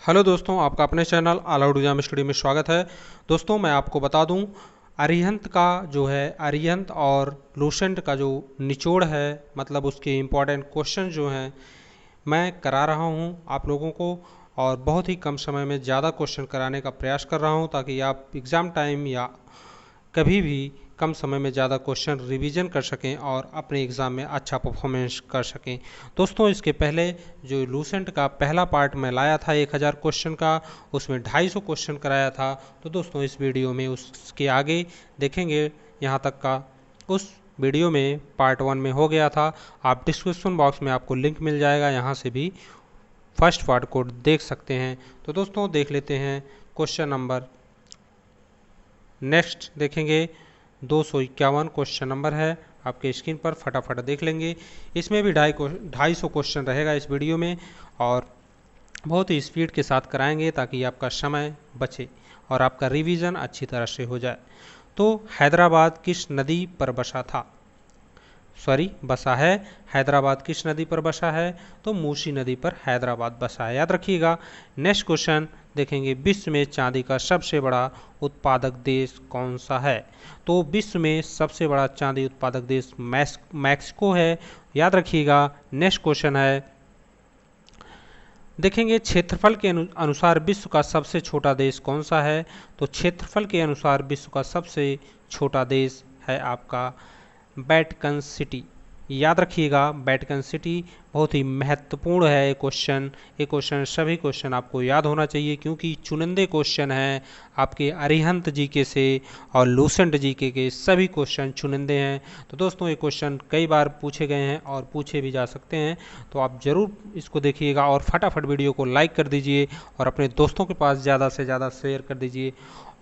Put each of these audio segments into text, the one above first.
Hello दोस्तों, आपका अपने channel all out exam study में स्वागत है। दोस्तों मैं आपको बता दूं, अरिहंत का जो है अरिहंत और लूसेंट का जो निचोड़ है, मतलब उसके इम्पोर्टेंट क्वेश्चन जो हैं मैं करा रहा हूं आप लोगों को, और बहुत ही कम समय में ज़्यादा क्वेश्चन कराने का प्रयास कर रहा हूं ताकि आप एग्ज़ाम टाइम या कभी भी कम समय में ज़्यादा क्वेश्चन रिवीजन कर सकें और अपने एग्ज़ाम में अच्छा परफॉर्मेंस कर सकें। दोस्तों इसके पहले जो लूसेंट का पहला पार्ट मैं लाया था 1000 क्वेश्चन का, उसमें 250 क्वेश्चन कराया था। तो दोस्तों इस वीडियो में उसके आगे देखेंगे, यहाँ तक का उस वीडियो में पार्ट 1 में हो गया था। आप डिस्क्रिप्शन बॉक्स में आपको लिंक मिल जाएगा, यहाँ से भी फर्स्ट पार्ट को देख सकते हैं। तो दोस्तों देख लेते हैं क्वेश्चन नंबर, नेक्स्ट देखेंगे 251 क्वेश्चन नंबर है आपके स्क्रीन पर, फटाफट देख लेंगे। इसमें भी 250 क्वेश्चन रहेगा इस वीडियो में, और बहुत ही स्पीड के साथ कराएंगे ताकि आपका समय बचे और आपका रिवीजन अच्छी तरह से हो जाए। तो हैदराबाद किस नदी पर बसा है? हैदराबाद किस नदी पर बसा है? तो मूसी नदी पर हैदराबाद बसा है, याद रखिएगा। नेक्स्ट क्वेश्चन देखेंगे, विश्व में चांदी का सबसे बड़ा उत्पादक देश कौन सा है? तो विश्व में सबसे बड़ा चांदी उत्पादक देश मैक्सिको है, याद रखिएगा। नेक्स्ट क्वेश्चन है, देखेंगे क्षेत्रफल के अनुसार विश्व का सबसे छोटा देश कौन सा है? तो क्षेत्रफल के अनुसार विश्व का सबसे छोटा देश है आपका वेटिकन सिटी, याद रखिएगा। वेटिकन सिटी बहुत ही महत्वपूर्ण है ये क्वेश्चन सभी क्वेश्चन आपको याद होना चाहिए, क्योंकि चुनिंदे क्वेश्चन हैं आपके अरिहंत जीके से और लूसेंट जीके के सभी क्वेश्चन चुनिंदे हैं। तो दोस्तों ये क्वेश्चन कई बार पूछे गए हैं और पूछे भी जा सकते हैं, तो आप ज़रूर इसको देखिएगा और फटाफट वीडियो को लाइक कर दीजिए और अपने दोस्तों के पास ज़्यादा से ज़्यादा शेयर कर दीजिए,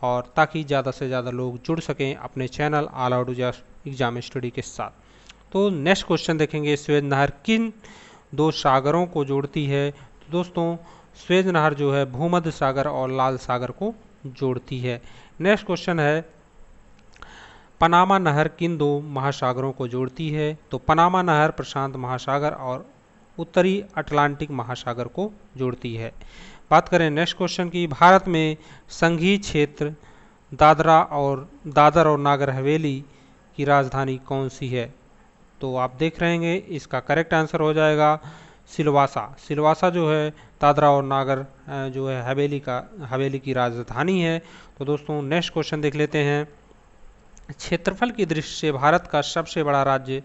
और ताकि ज़्यादा से ज़्यादा लोग जुड़ सकें अपने channel all out exam study के साथ। तो नेक्स्ट क्वेश्चन देखेंगे, स्वेज नहर किन दो सागरों को जोड़ती है? तो दोस्तों स्वेज नहर जो है भूमध्य सागर और लाल सागर को जोड़ती है। नेक्स्ट क्वेश्चन है, पनामा नहर किन दो महासागरों को जोड़ती है? तो पनामा नहर प्रशांत महासागर और उत्तरी अटलांटिक महासागर को जोड़ती है। बात करें नेक्स्ट क्वेश्चन की, भारत में संघीय क्षेत्र दादर और नागर हवेली की राजधानी कौन सी है? तो आप देख रहे हैं इसका करेक्ट आंसर हो जाएगा सिलवासा। सिलवासा जो है दादरा और नागर जो है हवेली की राजधानी है। तो दोस्तों नेक्स्ट क्वेश्चन देख लेते हैं, क्षेत्रफल की दृष्टि से भारत का सबसे बड़ा राज्य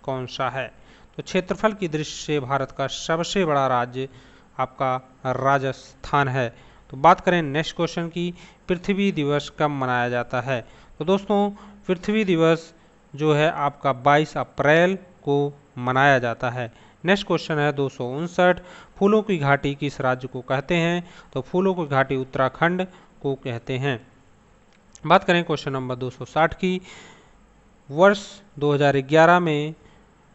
कौन सा है? तो क्षेत्रफल की दृष्टि से भारत का सबसे बड़ा राज्य आपका राजस्थान है। तो बात करें नेक्स्ट क्वेश्चन की, पृथ्वी दिवस कब मनाया जाता है? तो दोस्तों पृथ्वी दिवस जो है आपका 22 अप्रैल को मनाया जाता है। नेक्स्ट क्वेश्चन है 259, फूलों की घाटी किस राज्य को कहते हैं? तो फूलों की घाटी उत्तराखंड को कहते हैं। बात करें क्वेश्चन नंबर 260 की, वर्ष 2011 में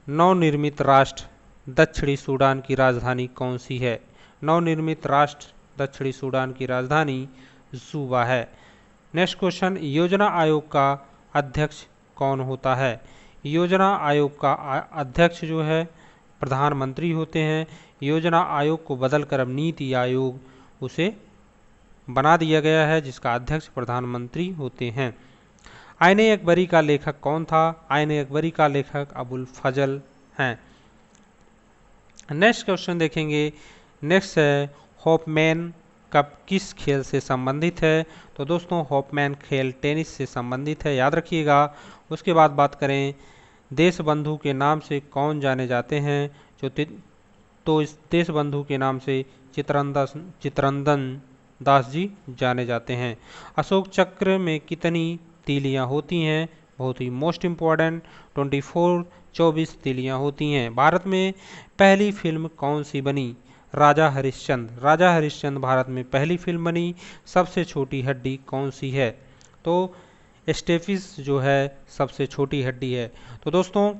नवनिर्मित राष्ट्र दक्षिणी सूडान की राजधानी कौन सी है? नवनिर्मित राष्ट्र दक्षिणी सूडान की राजधानी जुबा है। नेक्स्ट क्वेश्चन, योजना आयोग का अध्यक्ष कौन होता है? योजना आयोग का अध्यक्ष जो है प्रधानमंत्री होते हैं। योजना आयोग को बदलकर अब नीति आयोग उसे बना दिया गया है, जिसका अध्यक्ष प्रधानमंत्री होते हैं। आईने अकबरी का लेखक कौन था? आईने अकबरी का लेखक अबुल फजल हैं। नेक्स्ट क्वेश्चन देखेंगे, नेक्स्ट है हॉपमैन कप किस खेल से संबंधित है? तो दोस्तों हॉपमैन खेल टेनिस से संबंधित है, याद रखिएगा। उसके बाद बात करें, देश बंधु के नाम से कौन जाने जाते हैं? तो इस देश बंधु के नाम से चित्रंदन दास जी जाने जाते हैं। अशोक चक्र में कितनी तीलियां होती हैं? बहुत ही मोस्ट इम्पॉर्टेंट 24 तीलियां होती हैं। भारत में पहली फिल्म कौन सी बनी? राजा हरिश्चंद्र। राजा हरिश्चंद्र भारत में पहली फिल्म बनी। सबसे छोटी हड्डी कौन सी है? तो स्टेफिस जो है सबसे छोटी हड्डी है। तो दोस्तों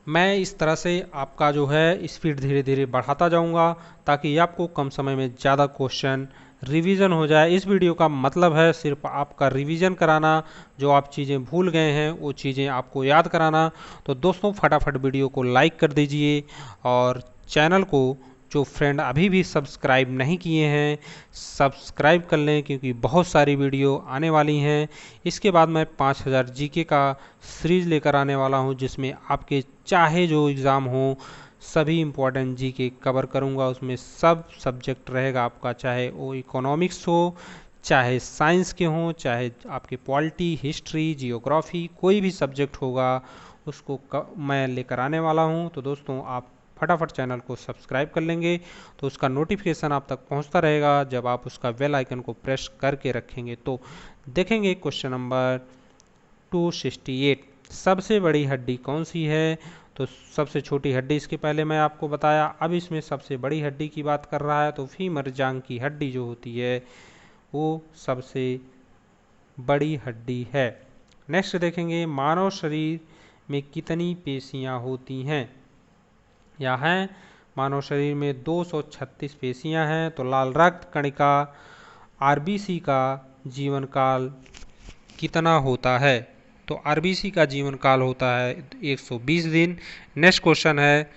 मैं इस तरह से आपका जो है स्पीड धीरे धीरे बढ़ाता जाऊंगा ताकि आपको कम समय में ज़्यादा क्वेश्चन रिवीजन हो जाए। इस वीडियो का मतलब है सिर्फ आपका रिवीजन कराना, जो आप चीज़ें भूल गए हैं वो चीज़ें आपको याद कराना। तो दोस्तों फटाफट वीडियो को लाइक कर दीजिए और चैनल को जो फ्रेंड अभी भी सब्सक्राइब नहीं किए हैं सब्सक्राइब कर लें, क्योंकि बहुत सारी वीडियो आने वाली हैं। इसके बाद मैं 5000 जीके का सीरीज़ लेकर आने वाला हूं, जिसमें आपके चाहे जो एग्ज़ाम हो सभी इम्पोर्टेंट जीके कवर करूंगा। उसमें सब सब्जेक्ट रहेगा आपका, चाहे वो इकोनॉमिक्स हो, चाहे साइंस के हों, चाहे आपके पॉलिटी, हिस्ट्री, जियोग्राफी, कोई भी सब्जेक्ट होगा उसको मैं लेकर आने वाला हूं। तो दोस्तों आप फटाफट चैनल को सब्सक्राइब कर लेंगे तो उसका नोटिफिकेशन आप तक पहुंचता रहेगा जब आप उसका बेल आइकन को प्रेस करके रखेंगे। तो देखेंगे क्वेश्चन नंबर 268, सबसे बड़ी हड्डी कौन सी है? तो सबसे छोटी हड्डी इसके पहले मैं आपको बताया, अब इसमें सबसे बड़ी हड्डी की बात कर रहा है। तो फीमर जांघ की हड्डी जो होती है वो सबसे बड़ी हड्डी है। नेक्स्ट देखेंगे, मानव शरीर में कितनी पेशियां होती हैं? या हैं मानव शरीर में 236 पेशियां हैं। तो लाल रक्त कणिका आरबीसी का जीवन काल कितना होता है? तो आरबीसी का जीवन काल होता है 120 दिन। नेक्स्ट क्वेश्चन है,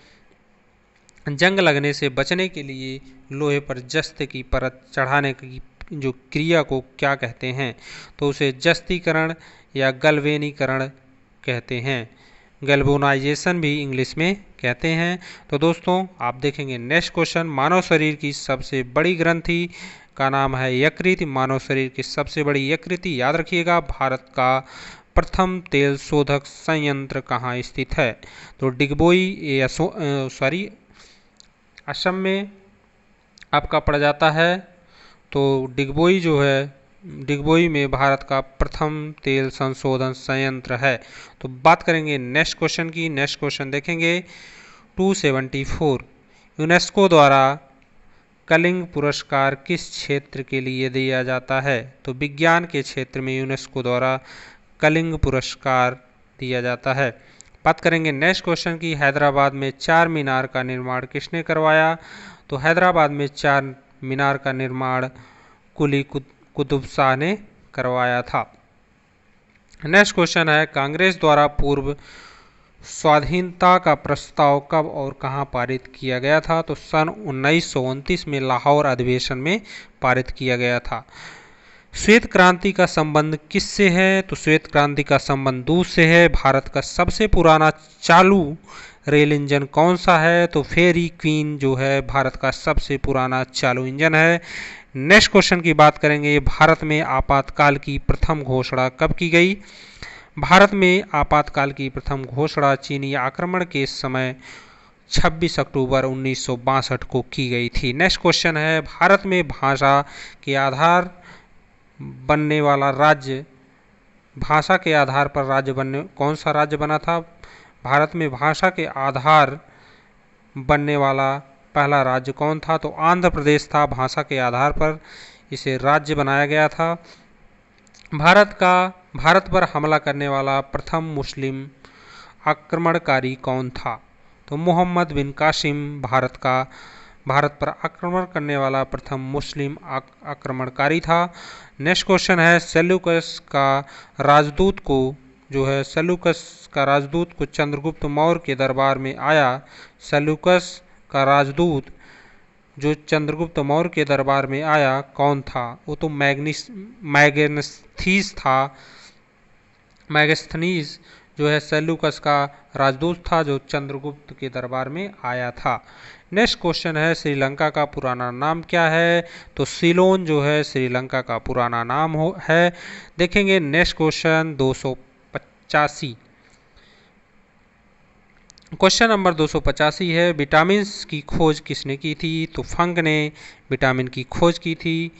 जंग लगने से बचने के लिए लोहे पर जस्त की परत चढ़ाने की जो क्रिया को क्या कहते हैं? तो उसे जस्तीकरण या गल्वेनीकरण कहते हैं। गैल्वेनाइजेशन भी इंग्लिश में कहते हैं। तो दोस्तों आप देखेंगे नेक्स्ट क्वेश्चन, मानव शरीर की सबसे बड़ी ग्रंथि का नाम है यकृत। मानव शरीर की सबसे बड़ी यकृति याद रखिएगा। भारत का प्रथम तेल शोधक संयंत्र कहाँ स्थित है? तो डिगबोई असम में आपका पड़ जाता है। तो डिगबोई जो है, डिगबोई में भारत का प्रथम तेल संशोधन संयंत्र है। तो बात करेंगे नेक्स्ट क्वेश्चन की। नेक्स्ट क्वेश्चन देखेंगे 274, यूनेस्को द्वारा कलिंग पुरस्कार किस क्षेत्र के लिए दिया जाता है? तो विज्ञान के क्षेत्र में यूनेस्को द्वारा कलिंग पुरस्कार दिया जाता है। बात करेंगे नेक्स्ट क्वेश्चन की, हैदराबाद में चार मीनार का निर्माण किसने करवाया? तो हैदराबाद में चार मीनार का निर्माण कुली कुतुब शाह ने करवाया था। नेक्स्ट क्वेश्चन है, कांग्रेस द्वारा पूर्व स्वाधीनता का प्रस्ताव कब और कहां पारित किया गया था? तो सन 1929 में लाहौर अधिवेशन में पारित किया गया था। श्वेत क्रांति का संबंध किससे है? तो श्वेत क्रांति का संबंध दूध से है। भारत का सबसे पुराना चालू रेल इंजन कौन सा है? तो फेरी क्वीन जो है भारत का सबसे पुराना चालू इंजन है। नेक्स्ट क्वेश्चन की बात करेंगे, भारत में आपातकाल की प्रथम घोषणा कब की गई? भारत में आपातकाल की प्रथम घोषणा चीनी आक्रमण के समय 26 अक्टूबर 1962 को की गई थी। नेक्स्ट क्वेश्चन है, भारत में भाषा के आधार बनने वाला राज्य, भाषा के आधार पर राज्य बनने कौन सा राज्य बना था? भारत में भाषा के आधार बनने वाला पहला राज्य कौन था? तो आंध्र प्रदेश था। भाषा के आधार पर इसे राज्य बनाया गया था। भारत पर हमला करने वाला प्रथम मुस्लिम आक्रमणकारी कौन था? तो मोहम्मद बिन कासिम भारत पर आक्रमण करने वाला प्रथम मुस्लिम आक्रमणकारी था। नेक्स्ट क्वेश्चन है, सेल्यूकस का राजदूत को चंद्रगुप्त मौर्य के दरबार में आया। सेल्यूकस का राजदूत जो चंद्रगुप्त मौर्य के दरबार में आया कौन था? वो तो मैगस्थनीज था। मैगस्थनीज जो है सेल्यूकस का राजदूत था जो चंद्रगुप्त के दरबार में आया था। नेक्स्ट क्वेश्चन है, श्रीलंका का पुराना नाम क्या है? तो सिलोन जो है श्रीलंका का पुराना नाम है। देखेंगे नेक्स्ट क्वेश्चन 285। क्वेश्चन नंबर 285 है, विटामिन की खोज किसने की थी? तो फंग ने विटामिन की खोज की थी।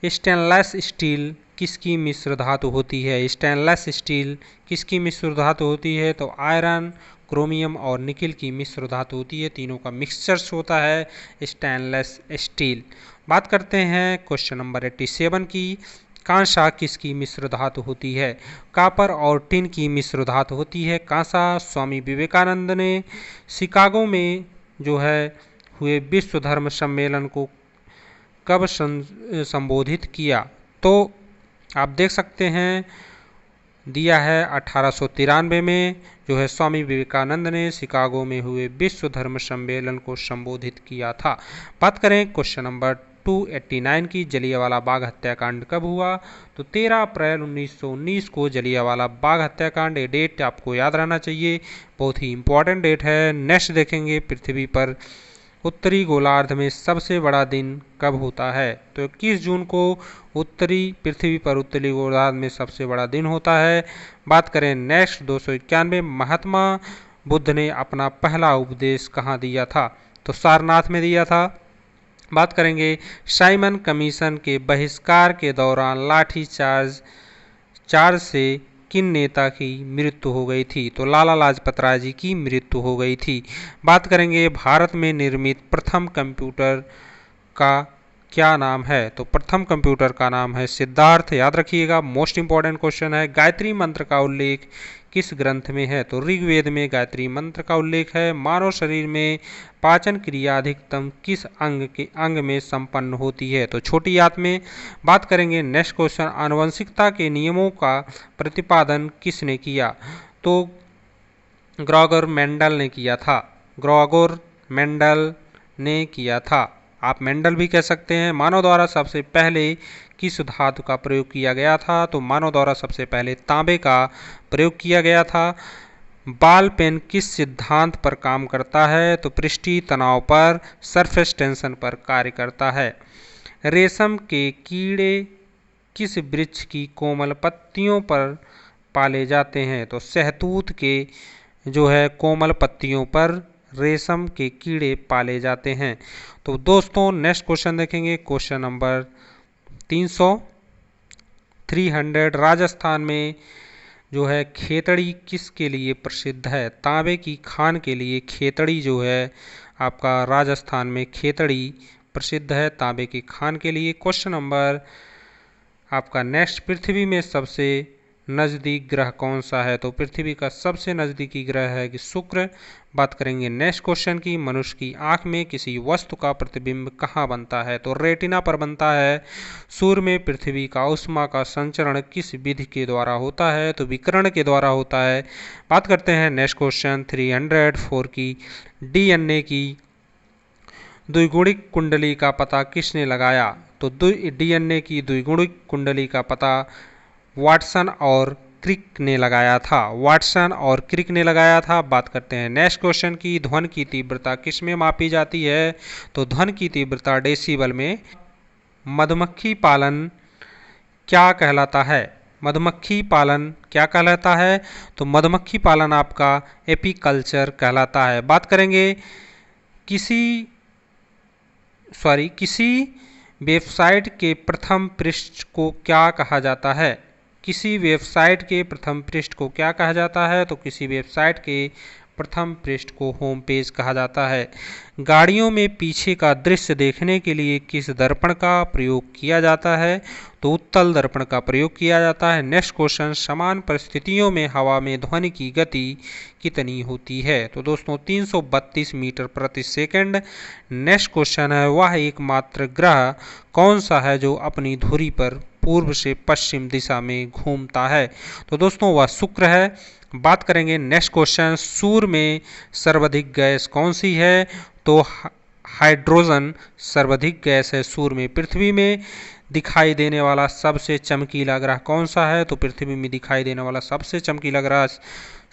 स्टेनलेस स्टील किसकी मिश्र धातु होती है? स्टेनलेस स्टील किसकी मिश्र धातु होती है? तो आयरन, क्रोमियम और निकिल की मिश्र धातु होती है। तीनों का मिक्सचर्स होता है स्टेनलेस स्टील। बात करते हैं क्वेश्चन नंबर 87 की, कांसा किसकी मिश्र धातु होती है? कापर और टिन की मिश्र धातु होती है कांसा। स्वामी विवेकानंद ने शिकागो में जो है हुए विश्व धर्म सम्मेलन को कब संबोधित किया? तो आप देख सकते हैं दिया है 1893 में, जो है स्वामी विवेकानंद ने शिकागो में हुए विश्व धर्म सम्मेलन को संबोधित किया था। बात करें क्वेश्चन नंबर 289 की, जलियांवाला बाग हत्याकांड कब हुआ? तो 13 अप्रैल 1919 को जलियांवाला बाग हत्याकांड। ये डेट आपको याद रहना चाहिए, बहुत ही इंपॉर्टेंट डेट है। नेक्स्ट देखेंगे, पृथ्वी पर उत्तरी गोलार्ध में सबसे बड़ा दिन कब होता है? तो 21 जून को पृथ्वी पर उत्तरी गोलार्ध में सबसे बड़ा दिन होता है। बात करें नेक्स्ट 291, महात्मा बुद्ध ने अपना पहला उपदेश कहाँ दिया था? तो सारनाथ में दिया था। बात करेंगे साइमन कमीशन के बहिष्कार के दौरान लाठी चार्ज से किन नेता की मृत्यु हो गई थी? तो लाला लाजपत राय जी की मृत्यु हो गई थी। बात करेंगे भारत में निर्मित प्रथम कंप्यूटर का क्या नाम है? तो प्रथम कंप्यूटर का नाम है सिद्धार्थ, याद रखिएगा, मोस्ट इंपॉर्टेंट क्वेश्चन है। गायत्री मंत्र का उल्लेख किस ग्रंथ में है? तो ऋग्वेद में गायत्री मंत्र का उल्लेख है। मानव शरीर में पाचन क्रिया अधिकतम किस अंग में संपन्न होती है? तो छोटी आंत में। बात करेंगे नेक्स्ट क्वेश्चन, आनुवंशिकता के नियमों का प्रतिपादन किसने किया? तो ग्रेगोर मेंडल ने किया था। ग्रेगोर मेंडल ने किया था, आप मेंडल भी कह सकते हैं। मानव द्वारा सबसे पहले किस धातु का प्रयोग किया गया था? तो मानव द्वारा सबसे पहले तांबे का प्रयोग किया गया था। बॉल पेन किस सिद्धांत पर काम करता है? तो पृष्ठीय तनाव पर, सरफेस टेंशन पर कार्य करता है। रेशम के कीड़े किस वृक्ष की कोमल पत्तियों पर पाले जाते हैं? तो शहतूत के जो है कोमल पत्तियों पर रेशम के कीड़े पाले जाते हैं। तो दोस्तों नेक्स्ट क्वेश्चन देखेंगे, क्वेश्चन नंबर 300, राजस्थान में जो है खेतड़ी किसके लिए प्रसिद्ध है? तांबे की खान के लिए खेतड़ी जो है आपका राजस्थान में खेतड़ी प्रसिद्ध है तांबे की खान के लिए। क्वेश्चन नंबर आपका नेक्स्ट, पृथ्वी में सबसे नज़दीक ग्रह कौन सा है? तो पृथ्वी का सबसे नज़दीकी ग्रह है कि शुक्र। बात करेंगे नेक्स्ट क्वेश्चन की, मनुष्य की आंख में किसी वस्तु का प्रतिबिंब कहाँ बनता है? तो रेटिना पर बनता है। सूर्य में पृथ्वी का ऊष्मा का संचरण किस विधि के द्वारा होता है? तो विकिरण के द्वारा होता है। बात करते हैं नेक्स्ट क्वेश्चन 304 की, डीएनए की द्विगुणिक कुंडली का पता किसने लगाया? तो डीएनए की द्विगुणिक कुंडली का पता वाटसन और क्रिक ने लगाया था। वाटसन और क्रिक ने लगाया था। बात करते हैं नेक्स्ट क्वेश्चन की, ध्वनि की तीव्रता किस में मापी जाती है? तो ध्वनि की तीव्रता डेसिबल में। मधुमक्खी पालन क्या कहलाता है? मधुमक्खी पालन क्या कहलाता है? तो मधुमक्खी पालन आपका एपीकल्चर कहलाता है। बात करेंगे किसी वेबसाइट के प्रथम पृष्ठ को क्या कहा जाता है? किसी वेबसाइट के प्रथम पृष्ठ को क्या कहा जाता है? तो किसी वेबसाइट के प्रथम पृष्ठ को होम पेज कहा जाता है। गाड़ियों में पीछे का दृश्य देखने के लिए किस दर्पण का प्रयोग किया जाता है? तो उत्तल दर्पण का प्रयोग किया जाता है। नेक्स्ट क्वेश्चन, समान परिस्थितियों में हवा में ध्वनि की गति कितनी होती है? तो दोस्तों 332 मीटर प्रति सेकंड। नेक्स्ट क्वेश्चन है, वह एकमात्र ग्रह कौन सा है जो अपनी धुरी पर पूर्व से पश्चिम दिशा में घूमता है? तो दोस्तों वह शुक्र है। बात करेंगे नेक्स्ट क्वेश्चन, सूर्य में सर्वाधिक गैस कौन सी है? तो हाइड्रोजन सर्वाधिक गैस है सूर्य में। पृथ्वी में दिखाई देने वाला सबसे चमकीला ग्रह कौन सा है? तो पृथ्वी में दिखाई देने वाला सबसे चमकीला ग्रह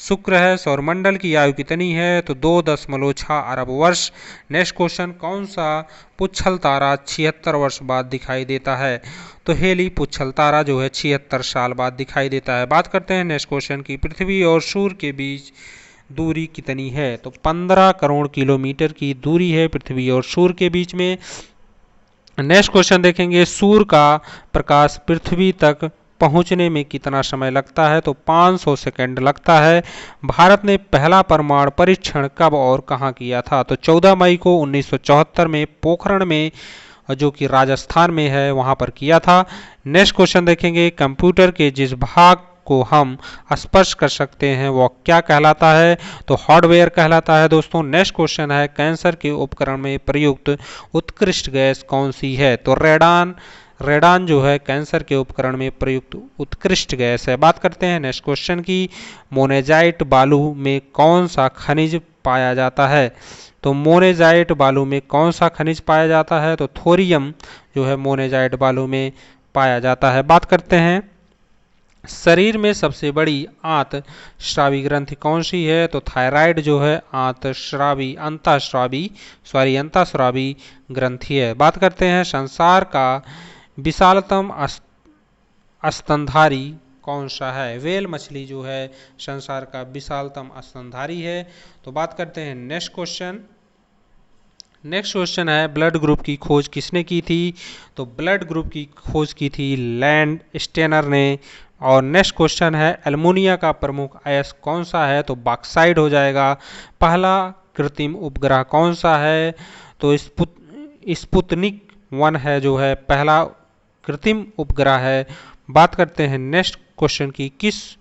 शुक्र है। सौरमंडल की आयु कितनी है? तो 2.6 अरब वर्ष। नेक्स्ट क्वेश्चन, कौन सा पुच्छल तारा 76 वर्ष बाद दिखाई देता है? तो हेली पुच्छल तारा जो है 76 साल बाद दिखाई देता है। बात करते हैं नेक्स्ट क्वेश्चन की, पृथ्वी और सूर्य के बीच दूरी कितनी है? तो 15 करोड़ किलोमीटर की दूरी है पृथ्वी और सूर्य के बीच में। नेक्स्ट क्वेश्चन देखेंगे, सूर्य का प्रकाश पृथ्वी तक पहुंचने में कितना समय लगता है? तो 500 सेकंड लगता है। भारत ने पहला परमाणु परीक्षण कब और कहां किया था? तो 14 मई को 1974 में पोखरण में, जो कि राजस्थान में है, वहां पर किया था। नेक्स्ट क्वेश्चन देखेंगे, कंप्यूटर के जिस भाग को हम स्पर्श कर सकते हैं वो क्या कहलाता है? तो हार्डवेयर कहलाता है दोस्तों। नेक्स्ट क्वेश्चन है, कैंसर के उपकरण में प्रयुक्त उत्कृष्ट गैस कौन सी है? तो रेडान, रेडान जो है कैंसर के उपकरण में प्रयुक्त उत्कृष्ट गैस है। बात करते हैं नेक्स्ट क्वेश्चन की, मोनेजाइट बालू में कौन सा खनिज पाया जाता है? तो मोनेजाइट बालू में कौन सा खनिज पाया जाता है? तो थोरियम जो है मोनेजाइट बालू में पाया जाता है। बात करते हैं शरीर में सबसे बड़ी आंतस्रावी ग्रंथि कौन सी है? तो थायराइड जो है अंतःस्रावी ग्रंथि है। बात करते हैं संसार का विशालतम स्तनधारी कौन सा है? व्हेल मछली जो है संसार का विशालतम स्तनधारी है। तो बात करते हैं नेक्स्ट क्वेश्चन है ब्लड ग्रुप की खोज किसने की थी? तो ब्लड ग्रुप की खोज की थी लैंड स्टेनर ने। और नेक्स्ट क्वेश्चन है एल्युमिनिया का प्रमुख अयस्क कौन सा है? तो बॉक्साइड हो जाएगा। पहला कृत्रिम उपग्रह कौन सा है? तो स्पुतनिक 1 है जो है पहला कृत्रिम उपग्रह है। बात करते हैं नेक्स्ट क्वेश्चन की, किस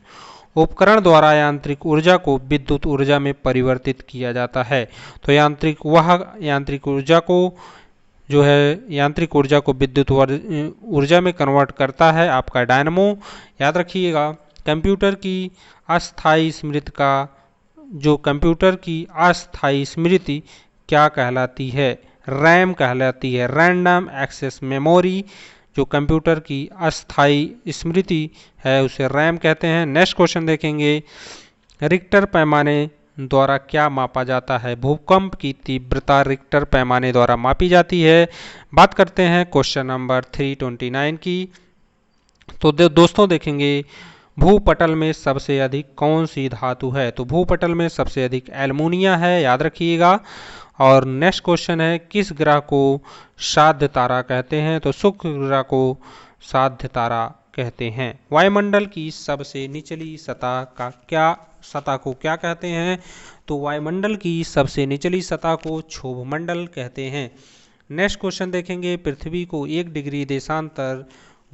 उपकरण द्वारा यांत्रिक ऊर्जा को विद्युत ऊर्जा में परिवर्तित किया जाता है? तो यांत्रिक ऊर्जा को विद्युत ऊर्जा में कन्वर्ट करता है आपका डायनमो। याद रखिएगा कंप्यूटर की अस्थायी स्मृति क्या कहलाती है? रैम कहलाती है, रैंडम एक्सेस मेमोरी। जो कंप्यूटर की अस्थायी स्मृति है उसे रैम कहते हैं। नेक्स्ट क्वेश्चन देखेंगे, रिक्टर पैमाने द्वारा क्या मापा जाता है? भूकंप की तीव्रता रिक्टर पैमाने द्वारा मापी जाती है। बात करते हैं क्वेश्चन नंबर 329 की। तो दोस्तों देखेंगे भूपटल में सबसे अधिक कौन सी धातु है? तो भूपटल में सबसे अधिक एल्युमिनिया है, याद रखिएगा। और नेक्स्ट क्वेश्चन है किस ग्रह को साध्य तारा कहते हैं? तो शुक्र ग्रह को साध्य तारा कहते हैं। वायुमंडल की सबसे निचली सतह को क्या कहते हैं? तो वायुमंडल की सबसे निचली सतह को क्षोभमंडल कहते हैं। नेक्स्ट क्वेश्चन देखेंगे, पृथ्वी को 1 डिग्री देशांतर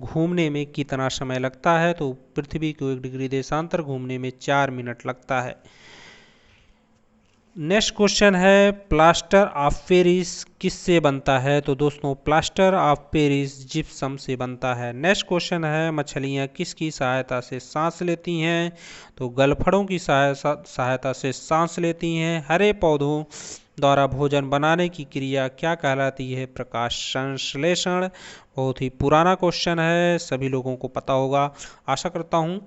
घूमने में कितना समय लगता है? तो पृथ्वी को 1 डिग्री देशांतर घूमने में 4 मिनट लगता है। नेक्स्ट क्वेश्चन है प्लास्टर ऑफ पेरिस किससे बनता है? तो दोस्तों प्लास्टर ऑफ पेरिस जिप्सम से बनता है। नेक्स्ट क्वेश्चन है मछलियाँ किसकी सहायता से सांस लेती हैं? तो गलफड़ों की सहायता से सांस लेती हैं। हरे पौधों द्वारा भोजन बनाने की क्रिया क्या कहलाती है? प्रकाश संश्लेषण। बहुत ही पुराना क्वेश्चन है, सभी लोगों को पता होगा आशा करता हूँ।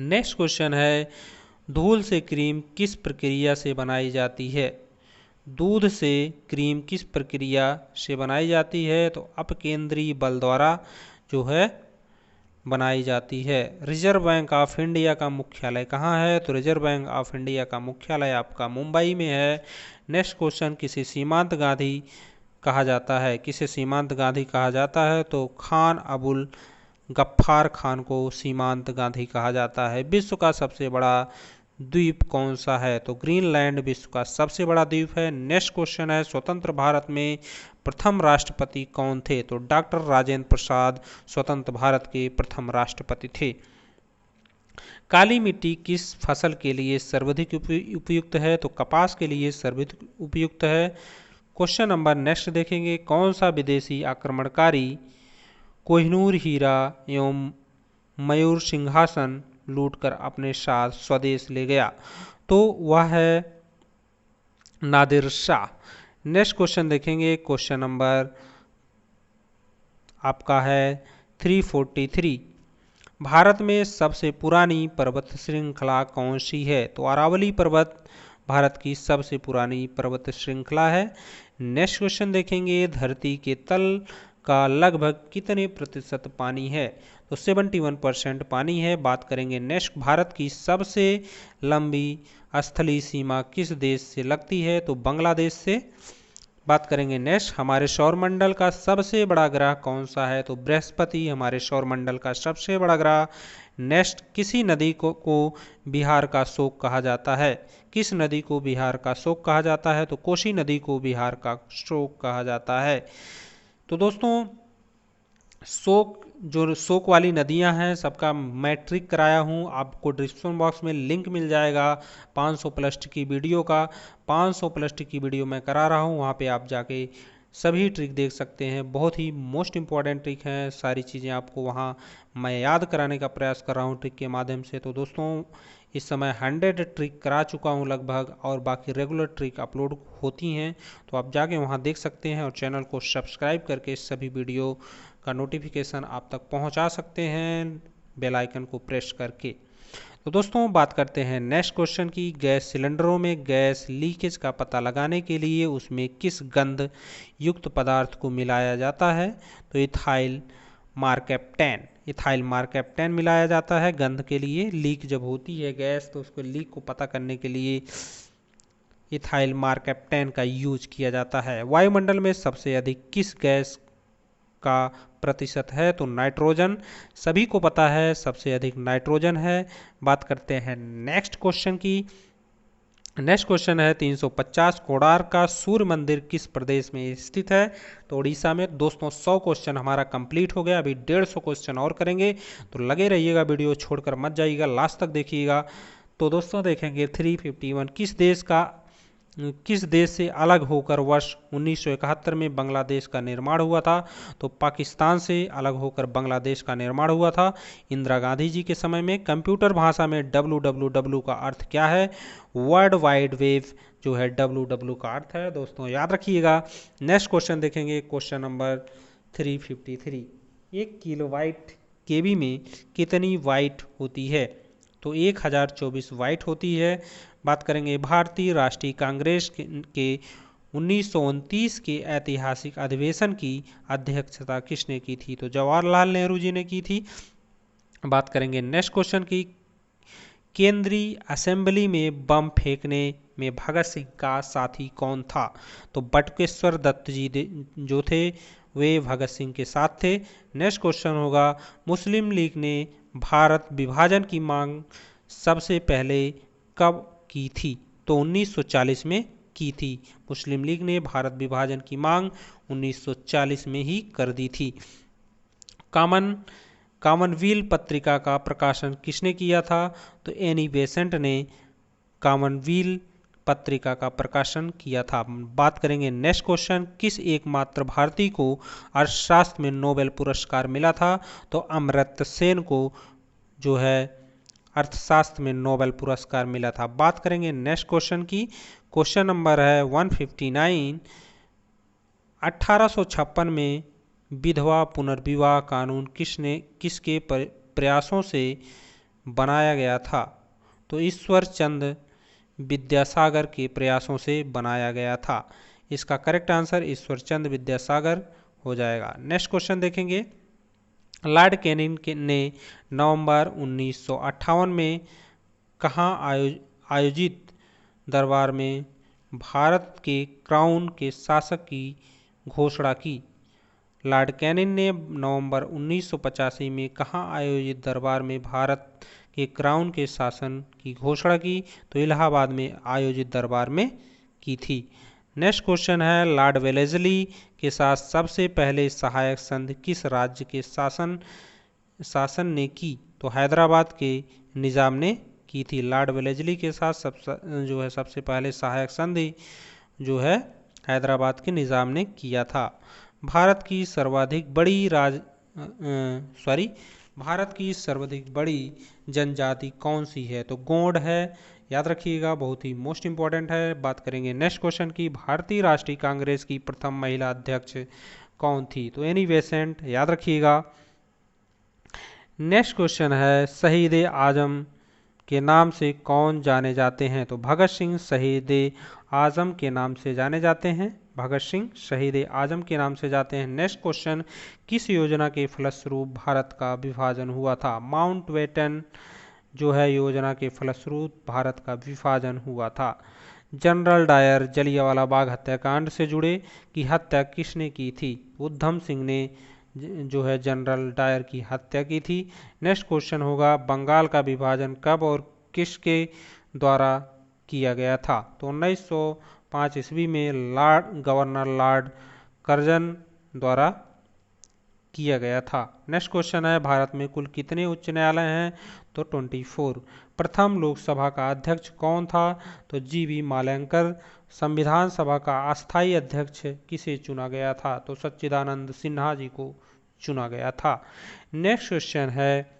नेक्स्ट क्वेश्चन है दूध से क्रीम किस प्रक्रिया से बनाई जाती है? दूध से क्रीम किस प्रक्रिया से बनाई जाती है? तो अपकेंद्रीय बल द्वारा जो है बनाई जाती है। रिजर्व बैंक ऑफ इंडिया का मुख्यालय कहाँ है? तो रिजर्व बैंक ऑफ इंडिया का मुख्यालय आपका मुंबई में है। नेक्स्ट क्वेश्चन, किसे सीमांत गांधी कहा जाता है? किसे सीमांत गांधी कहा जाता है? तो खान अबुल गफ्फार खान को सीमांत गांधी कहा जाता है। विश्व का सबसे बड़ा द्वीप कौन सा है? तो ग्रीनलैंड विश्व का सबसे बड़ा द्वीप है। नेक्स्ट क्वेश्चन है स्वतंत्र भारत में प्रथम राष्ट्रपति कौन थे? तो डॉक्टर राजेंद्र प्रसाद स्वतंत्र भारत के प्रथम राष्ट्रपति थे। काली मिट्टी किस फसल के लिए सर्वाधिक उपयुक्त है? तो कपास के लिए सर्वाधिक उपयुक्त है। क्वेश्चन नंबर नेक्स्ट देखेंगे, कौन सा विदेशी आक्रमणकारी कोहिनूर हीरा एवं मयूर सिंहासन लूटकर अपने साथ स्वदेश ले गया? तो वह है नादिर शाह। नेक्स्ट क्वेश्चन देखेंगे, क्वेश्चन नंबर आपका है 343। भारत में सबसे पुरानी पर्वत श्रृंखला कौन सी है? तो अरावली पर्वत भारत की सबसे पुरानी पर्वत श्रृंखला है। नेक्स्ट क्वेश्चन देखेंगे, धरती के तल का लगभग कितने प्रतिशत पानी है? तो 71% पानी है। बात करेंगे नेक्स्ट, भारत की सबसे लंबी स्थलीय सीमा किस देश से लगती है? तो बांग्लादेश से। बात करेंगे नेक्स्ट, हमारे सौरमंडल का सबसे बड़ा ग्रह कौन सा है? तो बृहस्पति हमारे सौरमंडल का सबसे बड़ा ग्रह। नेक्स्ट, किसी नदी को बिहार का शोक कहा जाता है? किस नदी को बिहार का शोक कहा जाता है? तो कोसी नदी को बिहार का शोक कहा जाता है। तो दोस्तों शोक वाली नदियां हैं सबका मैट्रिक कराया हूं, आपको डिस्क्रिप्शन बॉक्स में लिंक मिल जाएगा 500 प्लस की वीडियो का। 500 प्लस की वीडियो मैं करा रहा हूं, वहां पे आप जाके सभी ट्रिक देख सकते हैं। बहुत ही मोस्ट इम्पॉर्टेंट ट्रिक हैं, सारी चीज़ें आपको वहाँ मैं याद कराने का प्रयास कर रहा हूँ ट्रिक के माध्यम से। तो दोस्तों इस समय 100 ट्रिक करा चुका हूँ लगभग, और बाकी रेगुलर ट्रिक अपलोड होती हैं, तो आप जाके वहाँ देख सकते हैं और चैनल को सब्सक्राइब करके सभी वीडियो का नोटिफिकेशन आप तक पहुँचा सकते हैं बेल आइकन को प्रेस करके। तो दोस्तों बात करते हैं नेक्स्ट क्वेश्चन की। गैस सिलेंडरों में गैस लीकेज का पता लगाने के लिए उसमें किस गंध युक्त पदार्थ को मिलाया जाता है? तो इथाइल मार्केप्टेन, इथाइल मार्केप्टेन मिलाया जाता है गंध के लिए। लीक जब होती है गैस तो उसको लीक को पता करने के लिए इथाइल मार्केप्टेन का यूज किया जाता है। वायुमंडल में सबसे अधिक किस गैस का प्रतिशत है? तो नाइट्रोजन। सभी को पता है सबसे अधिक नाइट्रोजन है। बात करते हैं नेक्स्ट क्वेश्चन की। नेक्स्ट क्वेश्चन है 350, कोणार्क का सूर्य मंदिर किस प्रदेश में स्थित है? तो उड़ीसा में। दोस्तों 100 क्वेश्चन हमारा कंप्लीट हो गया, अभी 150 क्वेश्चन और करेंगे, तो लगे रहिएगा, वीडियो छोड़कर मत जाइएगा, लास्ट तक देखिएगा। तो दोस्तों देखेंगे 351, किस देश से अलग होकर वर्ष 1971 में बांग्लादेश का निर्माण हुआ था? तो पाकिस्तान से अलग होकर बांग्लादेश का निर्माण हुआ था इंदिरा गांधी जी के समय में। कंप्यूटर भाषा में www का अर्थ क्या है? वर्ल्ड वाइड वेब जो है www का अर्थ है, दोस्तों याद रखिएगा। नेक्स्ट क्वेश्चन देखेंगे, क्वेश्चन नंबर 353। 1 किलोबाइट केबी में कितनी बाइट होती है? तो 1024 बाइट होती है। बात करेंगे भारतीय राष्ट्रीय कांग्रेस के 1929 के ऐतिहासिक अधिवेशन की अध्यक्षता किसने की थी? तो जवाहरलाल नेहरू जी ने की थी। बात करेंगे नेक्स्ट क्वेश्चन की। केंद्रीय असेंबली में बम फेंकने में भगत सिंह का साथी कौन था? तो बटुकेश्वर दत्त जी जो थे वे भगत सिंह के साथ थे। नेक्स्ट क्वेश्चन होगा, मुस्लिम लीग ने भारत विभाजन की मांग सबसे पहले कब की थी? तो 1940 में की थी। मुस्लिम लीग ने भारत विभाजन की मांग 1940 में ही कर दी थी। कॉमनवेल्थ पत्रिका का प्रकाशन किसने किया था? तो एनी बेसेंट ने कॉमनवेल्थ पत्रिका का प्रकाशन किया था। बात करेंगे नेक्स्ट क्वेश्चन, किस एकमात्र भारतीय को अर्थशास्त्र में नोबेल पुरस्कार मिला था? तो अमर्त्य सेन को जो है अर्थशास्त्र में नोबेल पुरस्कार मिला था। बात करेंगे नेक्स्ट क्वेश्चन की। क्वेश्चन नंबर है 159। 1856 में विधवा पुनर्विवाह कानून किसके प्रयासों से बनाया गया था? तो ईश्वर चंद्र विद्यासागर के प्रयासों से बनाया गया था। इसका करेक्ट आंसर ईश्वर चंद्र विद्यासागर हो जाएगा। नेक्स्ट क्वेश्चन देखेंगे, लॉर्ड कैनिंग ने नवंबर 1958 में कहाँ आयोजित दरबार में भारत के क्राउन के शासक की घोषणा की? लॉर्ड कैनिंग ने नवंबर 1985 में कहाँ आयोजित दरबार में भारत के क्राउन के शासन की घोषणा की? तो इलाहाबाद में आयोजित दरबार में की थी। नेक्स्ट क्वेश्चन है, लॉर्ड वेलेस्ली के साथ सबसे पहले सहायक संधि किस राज्य के शासन ने की? तो हैदराबाद के निज़ाम ने की थी। लॉर्ड वेलेस्ली के साथ सबसे पहले सहायक संधि जो है हैदराबाद के निज़ाम ने किया था। भारत की सर्वाधिक बड़ी जनजाति कौन सी है? तो गोंड है, याद रखिएगा, बहुत ही मोस्ट इंपॉर्टेंट है। बात करेंगे नेक्स्ट क्वेश्चन की, भारतीय राष्ट्रीय कांग्रेस की प्रथम महिला अध्यक्ष कौन थी? तो एनी बेसेंट, याद रखिएगा। नेक्स्ट क्वेश्चन है, शहीद आजम के नाम से कौन जाने जाते हैं? तो भगत सिंह शहीद आजम के नाम से जाने जाते हैं। भगत सिंह शहीद आजम के नाम से जाते हैं। नेक्स्ट क्वेश्चन, किस योजना के फलस्वरूप भारत का विभाजन हुआ था? माउंटबेटन जो है योजना के फलस्वरूप भारत का विभाजन हुआ था। जनरल डायर जलियांवाला बाग हत्याकांड से जुड़े की हत्या किसने की थी? उधम सिंह ने जो है जनरल डायर की हत्या की थी। नेक्स्ट क्वेश्चन होगा, बंगाल का विभाजन कब और किसके द्वारा किया गया था? तो 1905 ईस्वी में गवर्नर लॉर्ड कर्जन द्वारा किया गया था। नेक्स्ट क्वेश्चन है, भारत में कुल कितने उच्च न्यायालय हैं? तो 24। प्रथम लोकसभा का अध्यक्ष कौन था? तो जीवी मालयकर। संविधान सभा का अस्थायी अध्यक्ष किसे चुना गया था? तो सच्चिदानंद सिन्हा जी को चुना गया था। नेक्स्ट क्वेश्चन है,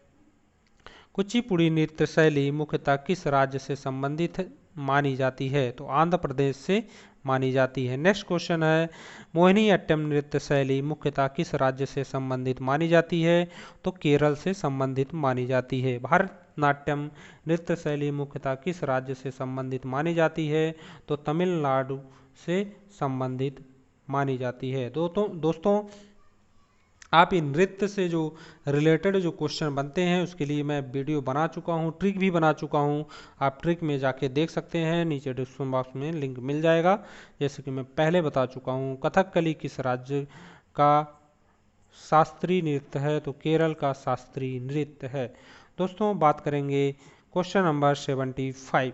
कुचिपुड़ी नृत्य शैली मुख्यतः किस राज्य से संबंधित मानी जाती है? तो आंध्र प्रदेश से मानी जाती है। नेक्स्ट क्वेश्चन है, मोहिनीअट्टम नृत्य शैली मुख्यतः किस राज्य से संबंधित मानी जाती है? तो केरल से संबंधित मानी जाती है। भारतनाट्यम नृत्य शैली मुख्यतः किस राज्य से संबंधित मानी जाती है? तो तमिलनाडु से संबंधित मानी जाती है। दोस्तों आप इन नृत्य से जो रिलेटेड जो क्वेश्चन बनते हैं उसके लिए मैं वीडियो बना चुका हूँ, ट्रिक भी बना चुका हूँ। आप ट्रिक में जाके देख सकते हैं, नीचे डिस्क्रिप्शन बॉक्स में लिंक मिल जाएगा। जैसे कि मैं पहले बता चुका हूँ, कथकली किस राज्य का शास्त्रीय नृत्य है? तो केरल का शास्त्रीय नृत्य है। दोस्तों बात करेंगे क्वेश्चन नंबर 75।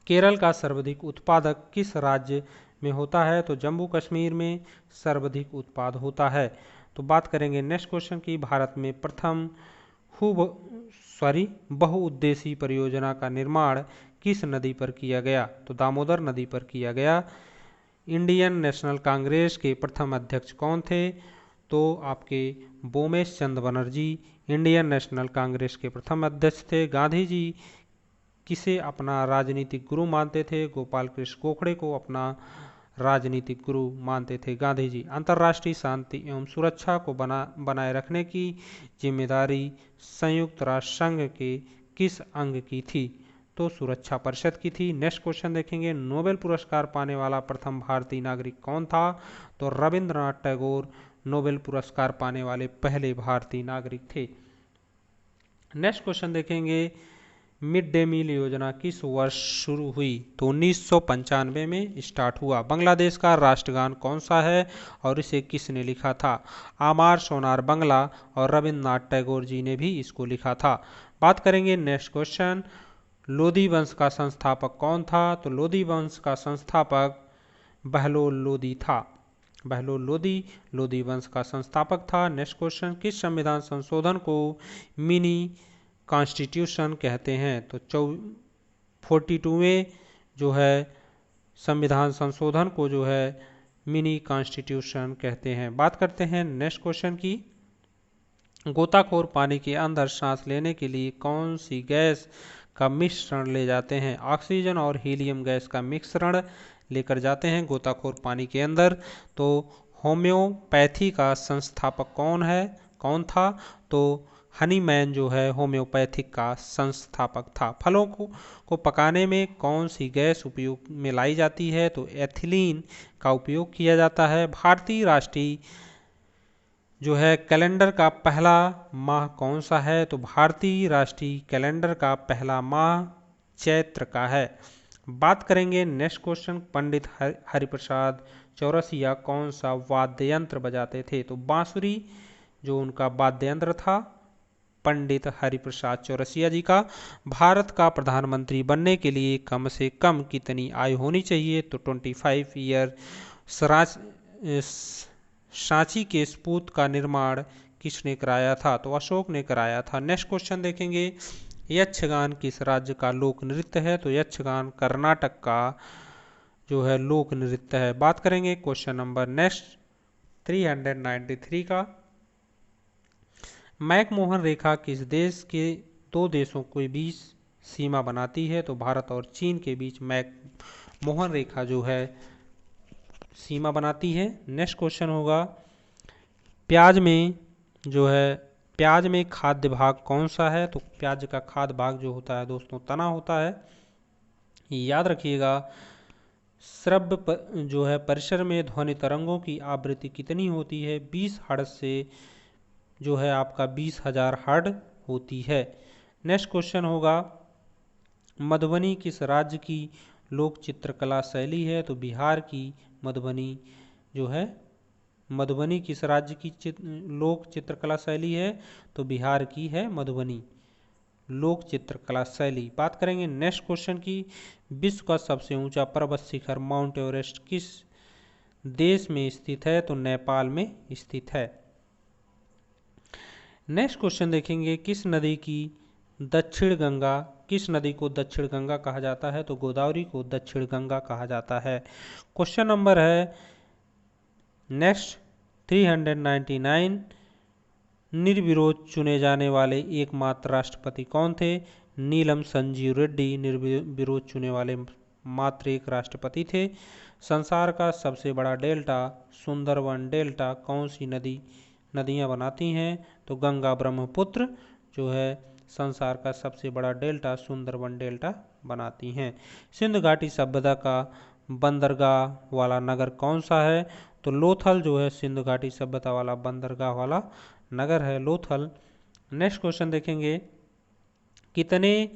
केरल का सर्वाधिक उत्पादक किस राज्य में होता है? तो जम्मू कश्मीर में सर्वाधिक उत्पाद होता है। तो बात करेंगे नेक्स्ट क्वेश्चन की, भारत में प्रथम बहुउद्देशीय परियोजना का निर्माण किस नदी पर किया गया? तो दामोदर नदी पर किया गया। इंडियन नेशनल कांग्रेस के प्रथम अध्यक्ष कौन थे? तो आपके बोमेश चंद्र बनर्जी इंडियन नेशनल कांग्रेस के प्रथम अध्यक्ष थे। गांधी जी किसे अपना राजनीतिक गुरु मानते थे? गोपाल कृष्ण गोखले को अपना राजनीतिक गुरु मानते थे गांधी जी। अंतर्राष्ट्रीय शांति एवं सुरक्षा को बनाए रखने की जिम्मेदारी संयुक्त राष्ट्र संघ के किस अंग की थी? तो सुरक्षा परिषद की थी। नेक्स्ट क्वेश्चन देखेंगे, नोबेल पुरस्कार पाने वाला प्रथम भारतीय नागरिक कौन था? तो रविंद्रनाथ टैगोर नोबेल पुरस्कार पाने वाले पहले भारतीय नागरिक थे। नेक्स्ट क्वेश्चन देखेंगे, मिड डे मील योजना किस वर्ष शुरू हुई? तो 1995 में स्टार्ट हुआ। बांग्लादेश का राष्ट्रगान कौन सा है और इसे किसने लिखा था? आमार सोनार बांग्ला, और रविंद्रनाथ टैगोर जी ने भी इसको लिखा था। बात करेंगे नेक्स्ट क्वेश्चन, लोधी वंश का संस्थापक कौन था? तो लोधी वंश का संस्थापक बहलोल लोधी था। बहलोल लोधी लोधी वंश का संस्थापक था। नेक्स्ट क्वेश्चन, किस संविधान संशोधन को मिनी कॉन्स्टिट्यूशन कहते हैं? तो 42वें जो है संविधान संशोधन को जो है मिनी कॉन्स्टिट्यूशन कहते हैं। बात करते हैं नेक्स्ट क्वेश्चन की, गोताखोर पानी के अंदर सांस लेने के लिए कौन सी गैस का मिश्रण ले जाते हैं? ऑक्सीजन और हीलियम गैस का मिश्रण लेकर जाते हैं गोताखोर पानी के अंदर। तो होम्योपैथी का संस्थापक कौन था? तो हनीमैन जो है होम्योपैथिक का संस्थापक था। फलों को पकाने में कौन सी गैस उपयोग में लाई जाती है? तो एथिलीन का उपयोग किया जाता है। भारतीय राष्ट्रीय जो है कैलेंडर का पहला माह कौन सा है? तो भारतीय राष्ट्रीय कैलेंडर का पहला माह चैत्र का है। बात करेंगे नेक्स्ट क्वेश्चन, पंडित हरिप्रसाद चौरसिया कौन सा वाद्य यंत्र बजाते थे? तो बांसुरी जो उनका वाद्य यंत्र था पंडित हरिप्रसाद चौरसिया जी का। भारत का प्रधानमंत्री बनने के लिए कम से कम कितनी आयु होनी चाहिए? तो 25 ईयर। सांची के स्तूप का निर्माण किसने कराया था? तो अशोक ने कराया था। नेक्स्ट क्वेश्चन देखेंगे, यक्षगान किस राज्य का लोक नृत्य है? तो यक्षगान कर्नाटक का जो है लोक नृत्य है। बात करेंगे क्वेश्चन नंबर नेक्स्ट 393 का, मैकमोहन रेखा किस देश के दो देशों के बीच सीमा बनाती है? तो भारत और चीन के बीच मैकमोहन रेखा जो है सीमा बनाती है। नेक्स्ट क्वेश्चन होगा, प्याज में खाद्य भाग कौन सा है? तो प्याज का खाद्य भाग जो होता है दोस्तों तना होता है, याद रखिएगा। श्रव्य जो है परिसर में ध्वनि तरंगों की आवृत्ति कितनी होती है? 20 हर्ट्ज से जो है आपका 20,000 हर्ट्ज होती है। नेक्स्ट क्वेश्चन होगा, मधुबनी किस राज्य की लोक चित्रकला शैली है? तो बिहार की मधुबनी जो है, मधुबनी किस राज्य की लोक चित्रकला शैली है? तो बिहार की है मधुबनी लोक चित्रकला शैली। बात करेंगे नेक्स्ट क्वेश्चन की, विश्व का सबसे ऊंचा पर्वत शिखर माउंट एवरेस्ट किस देश में स्थित है? तो नेपाल में स्थित है। नेक्स्ट क्वेश्चन देखेंगे, किस नदी को दक्षिण गंगा कहा जाता है? तो गोदावरी को दक्षिण गंगा कहा जाता है। क्वेश्चन नंबर है नेक्स्ट 399, निर्विरोध चुने जाने वाले एकमात्र राष्ट्रपति कौन थे? नीलम संजीव रेड्डी निर्विरोध चुने वाले मात्र एक राष्ट्रपति थे। संसार का सबसे बड़ा डेल्टा सुंदरवन डेल्टा कौन सी नदियां बनाती हैं? तो गंगा ब्रह्मपुत्र जो है संसार का सबसे बड़ा डेल्टा सुंदरवन डेल्टा बनाती हैं। सिंधु घाटी सभ्यता का बंदरगाह वाला नगर कौन सा है? तो लोथल जो है सिंधु घाटी सभ्यता वाला बंदरगाह वाला नगर है लोथल। नेक्स्ट क्वेश्चन देखेंगे, कितने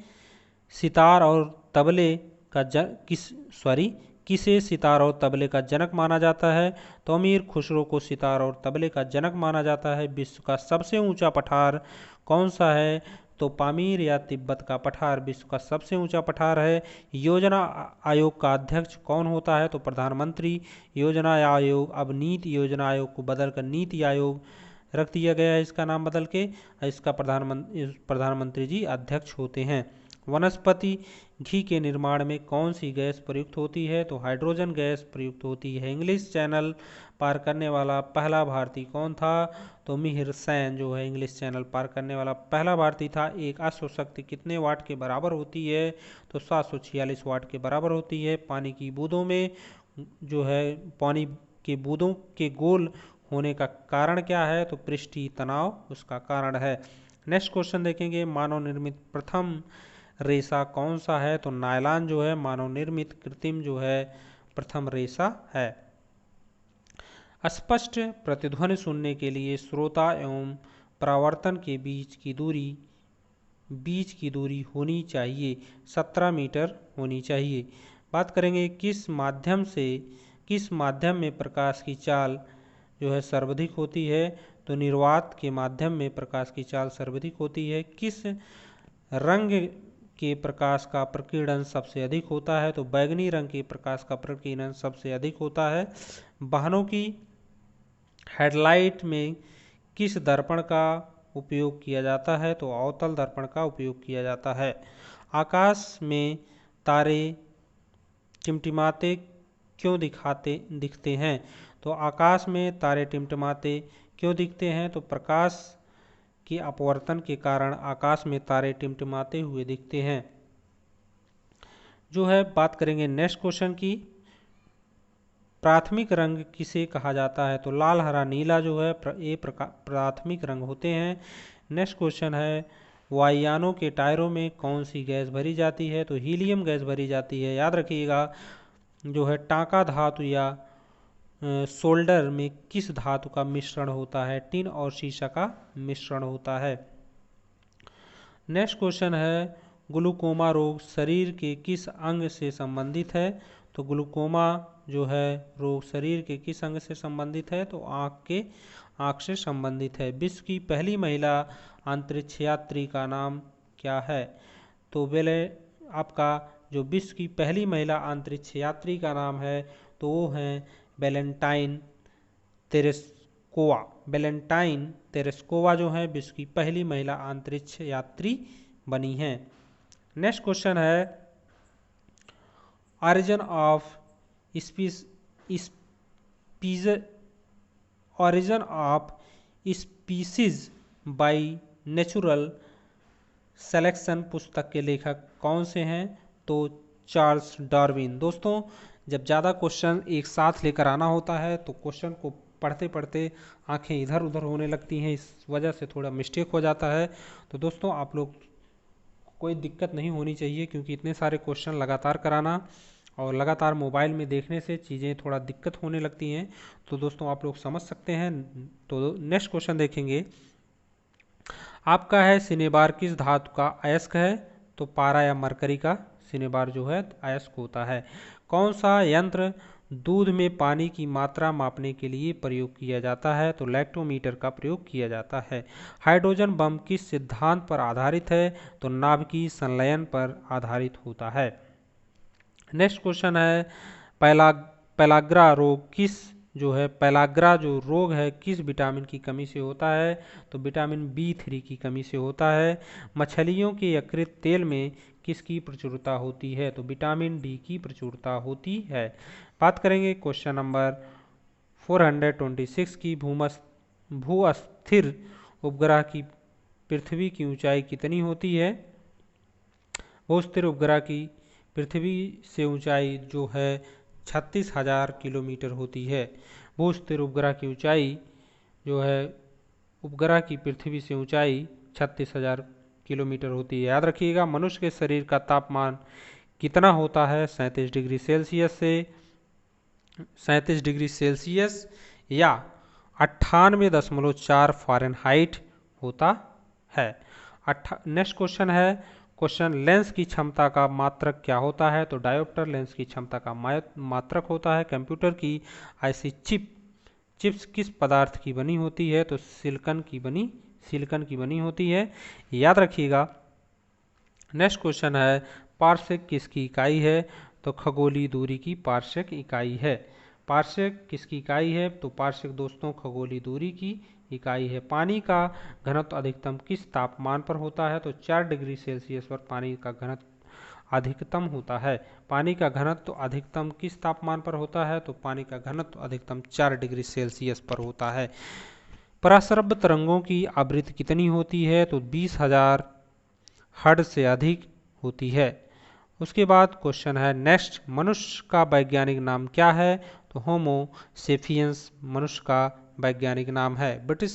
सितार और तबले का किसे सितार और तबले का जनक माना जाता है? तो अमीर खुसरो को सितार और तबले का जनक माना जाता है। विश्व का सबसे ऊंचा पठार कौन सा है? तो पामीर या तिब्बत का पठार विश्व का सबसे ऊंचा पठार है। योजना आयोग का अध्यक्ष कौन होता है? तो प्रधानमंत्री। योजना आयोग अब नीति योजना आयोग को बदलकर नीति आयोग रख दिया गया है, इसका नाम बदल के। इसका प्रधानमंत्री जी अध्यक्ष होते हैं। वनस्पति घी के निर्माण में कौन सी गैस प्रयुक्त होती है? तो हाइड्रोजन गैस प्रयुक्त होती है। इंग्लिश चैनल पार करने वाला पहला भारतीय कौन था? तो मिहिर सेन जो है इंग्लिश चैनल पार करने वाला पहला भारतीय था। एक अश्व शक्ति कितने वाट के बराबर होती है? तो 746 वाट के बराबर होती है। पानी की बूंदों में जो है पानी के बूंदों के गोल होने का कारण क्या है? तो पृष्ठीय तनाव उसका कारण है। नेक्स्ट क्वेश्चन देखेंगे, मानव निर्मित प्रथम रेशा कौन सा है? तो नायलॉन जो है मानव निर्मित कृत्रिम जो है प्रथम रेशा है। स्पष्ट प्रतिध्वनि सुनने के लिए श्रोता एवं परावर्तन के बीच की दूरी होनी चाहिए 17 मीटर होनी चाहिए। बात करेंगे किस माध्यम में प्रकाश की चाल जो है सर्वाधिक होती है? तो निर्वात के माध्यम में प्रकाश की चाल सर्वाधिक होती है। किस रंग के प्रकाश का प्रकीर्णन सबसे अधिक होता है? तो बैगनी रंग के प्रकाश का प्रकीर्णन सबसे अधिक होता है। वाहनों की हेडलाइट में किस दर्पण का उपयोग किया जाता है? तो अवतल दर्पण का उपयोग किया जाता है। आकाश में तारे टिमटिमाते क्यों दिखते हैं? तो आकाश में तारे टिमटिमाते क्यों दिखते हैं? तो प्रकाश की अपवर्तन के कारण आकाश में तारे टिमटिमाते हुए दिखते हैं। जो है बात करेंगे नेक्स्ट क्वेश्चन की, प्राथमिक रंग किसे कहा जाता है? तो लाल हरा नीला जो है ये प्राथमिक रंग होते हैं। नेक्स्ट क्वेश्चन है, वायुयानों के टायरों में कौन सी गैस भरी जाती है? तो हीलियम गैस भरी जाती है। याद रखिएगा जो है टांका धातु या सोल्डर में किस धातु का मिश्रण होता है? टिन और सीसा का मिश्रण होता है। नेक्स्ट क्वेश्चन है, ग्लूकोमा रोग शरीर के किस अंग से संबंधित है? तो ग्लूकोमा जो है रोग शरीर के किस अंग से संबंधित है? तो आँख से संबंधित है। विश्व की पहली महिला अंतरिक्ष यात्री का नाम क्या है? तो आपका जो विश्व की पहली महिला अंतरिक्ष यात्री का नाम है तो वो है वैलेंटाइन तेरेस्कोवा जो है विश्व की पहली महिला अंतरिक्ष यात्री बनी हैं। नेक्स्ट क्वेश्चन है, origin of species by natural selection पुस्तक के लेखक कौन से हैं? तो चार्ल्स डार्विन। दोस्तों जब ज़्यादा क्वेश्चन एक साथ लेकर आना होता है तो क्वेश्चन को पढ़ते पढ़ते आंखें इधर उधर होने लगती हैं, इस वजह से थोड़ा मिस्टेक हो जाता है। तो दोस्तों आप लोग कोई दिक्कत नहीं होनी चाहिए, क्योंकि इतने सारे क्वेश्चन लगातार कराना और लगातार मोबाइल में देखने से चीज़ें थोड़ा दिक्कत होने लगती हैं। तो दोस्तों आप लोग समझ सकते हैं। तो नेक्स्ट क्वेश्चन देखेंगे, आपका है सिनेबार किस धातु का अयस्क है? तो पारा या मरकरी का सिनेबार जो है अयस्क होता है। कौन सा यंत्र दूध में पानी की मात्रा मापने के लिए प्रयोग किया जाता है? तो लैक्टोमीटर का प्रयोग किया जाता है। हाइड्रोजन बम किस सिद्धांत पर आधारित है? तो नाभिकीय संलयन पर आधारित होता है। नेक्स्ट क्वेश्चन है, पेलाग्रा रोग किस जो है पेलाग्रा जो रोग है किस विटामिन की कमी से होता है, तो विटामिन B3 की कमी से होता है। मछलियों के यकृत तेल में किसकी प्रचुरता होती है, तो विटामिन डी की प्रचुरता होती है। बात करेंगे क्वेश्चन नंबर 426 की। भू अस्थिर उपग्रह की पृथ्वी की ऊंचाई कितनी होती है। भू स्थिर उपग्रह की पृथ्वी से ऊंचाई जो है 36,000 किलोमीटर होती है। भू स्थिर उपग्रह की ऊंचाई जो है उपग्रह की पृथ्वी से ऊंचाई 36,000 किलोमीटर होती है। याद रखिएगा, मनुष्य के शरीर का तापमान कितना होता है, 37 डिग्री सेल्सियस से 37 डिग्री सेल्सियस या 98.4 फ़ारेनहाइट होता है। नेक्स्ट क्वेश्चन है क्वेश्चन, लेंस की क्षमता का मात्रक क्या होता है, तो डायोप्टर लेंस की क्षमता का मात्रक होता है। कंप्यूटर की ऐसी चिप्स किस पदार्थ की बनी होती है, तो सिलिकॉन की बनी होती है। याद रखिएगा। नेक्स्ट क्वेश्चन है, पार्सेक किसकी इकाई है, तो खगोलीय दूरी की पार्सेक इकाई है। पार्सेक किसकी इकाई है, तो पार्सेक दोस्तों खगोलीय दूरी की इकाई है। पानी का घनत्व अधिकतम किस तापमान पर होता है, तो 4 डिग्री सेल्सियस पर पानी का घनत्व अधिकतम होता है। पानी का घनत्व अधिकतम किस तापमान पर होता है, तो पानी का घनत्व अधिकतम 4 डिग्री सेल्सियस पर होता है। पराश्रव्य तरंगों की आवृत्ति कितनी होती है, तो 20,000 हर्ट्ज से अधिक होती है। उसके बाद क्वेश्चन है नेक्स्ट, मनुष्य का वैज्ञानिक नाम क्या है, तो होमो सेपियंस मनुष्य का वैज्ञानिक नाम है। ब्रिटिश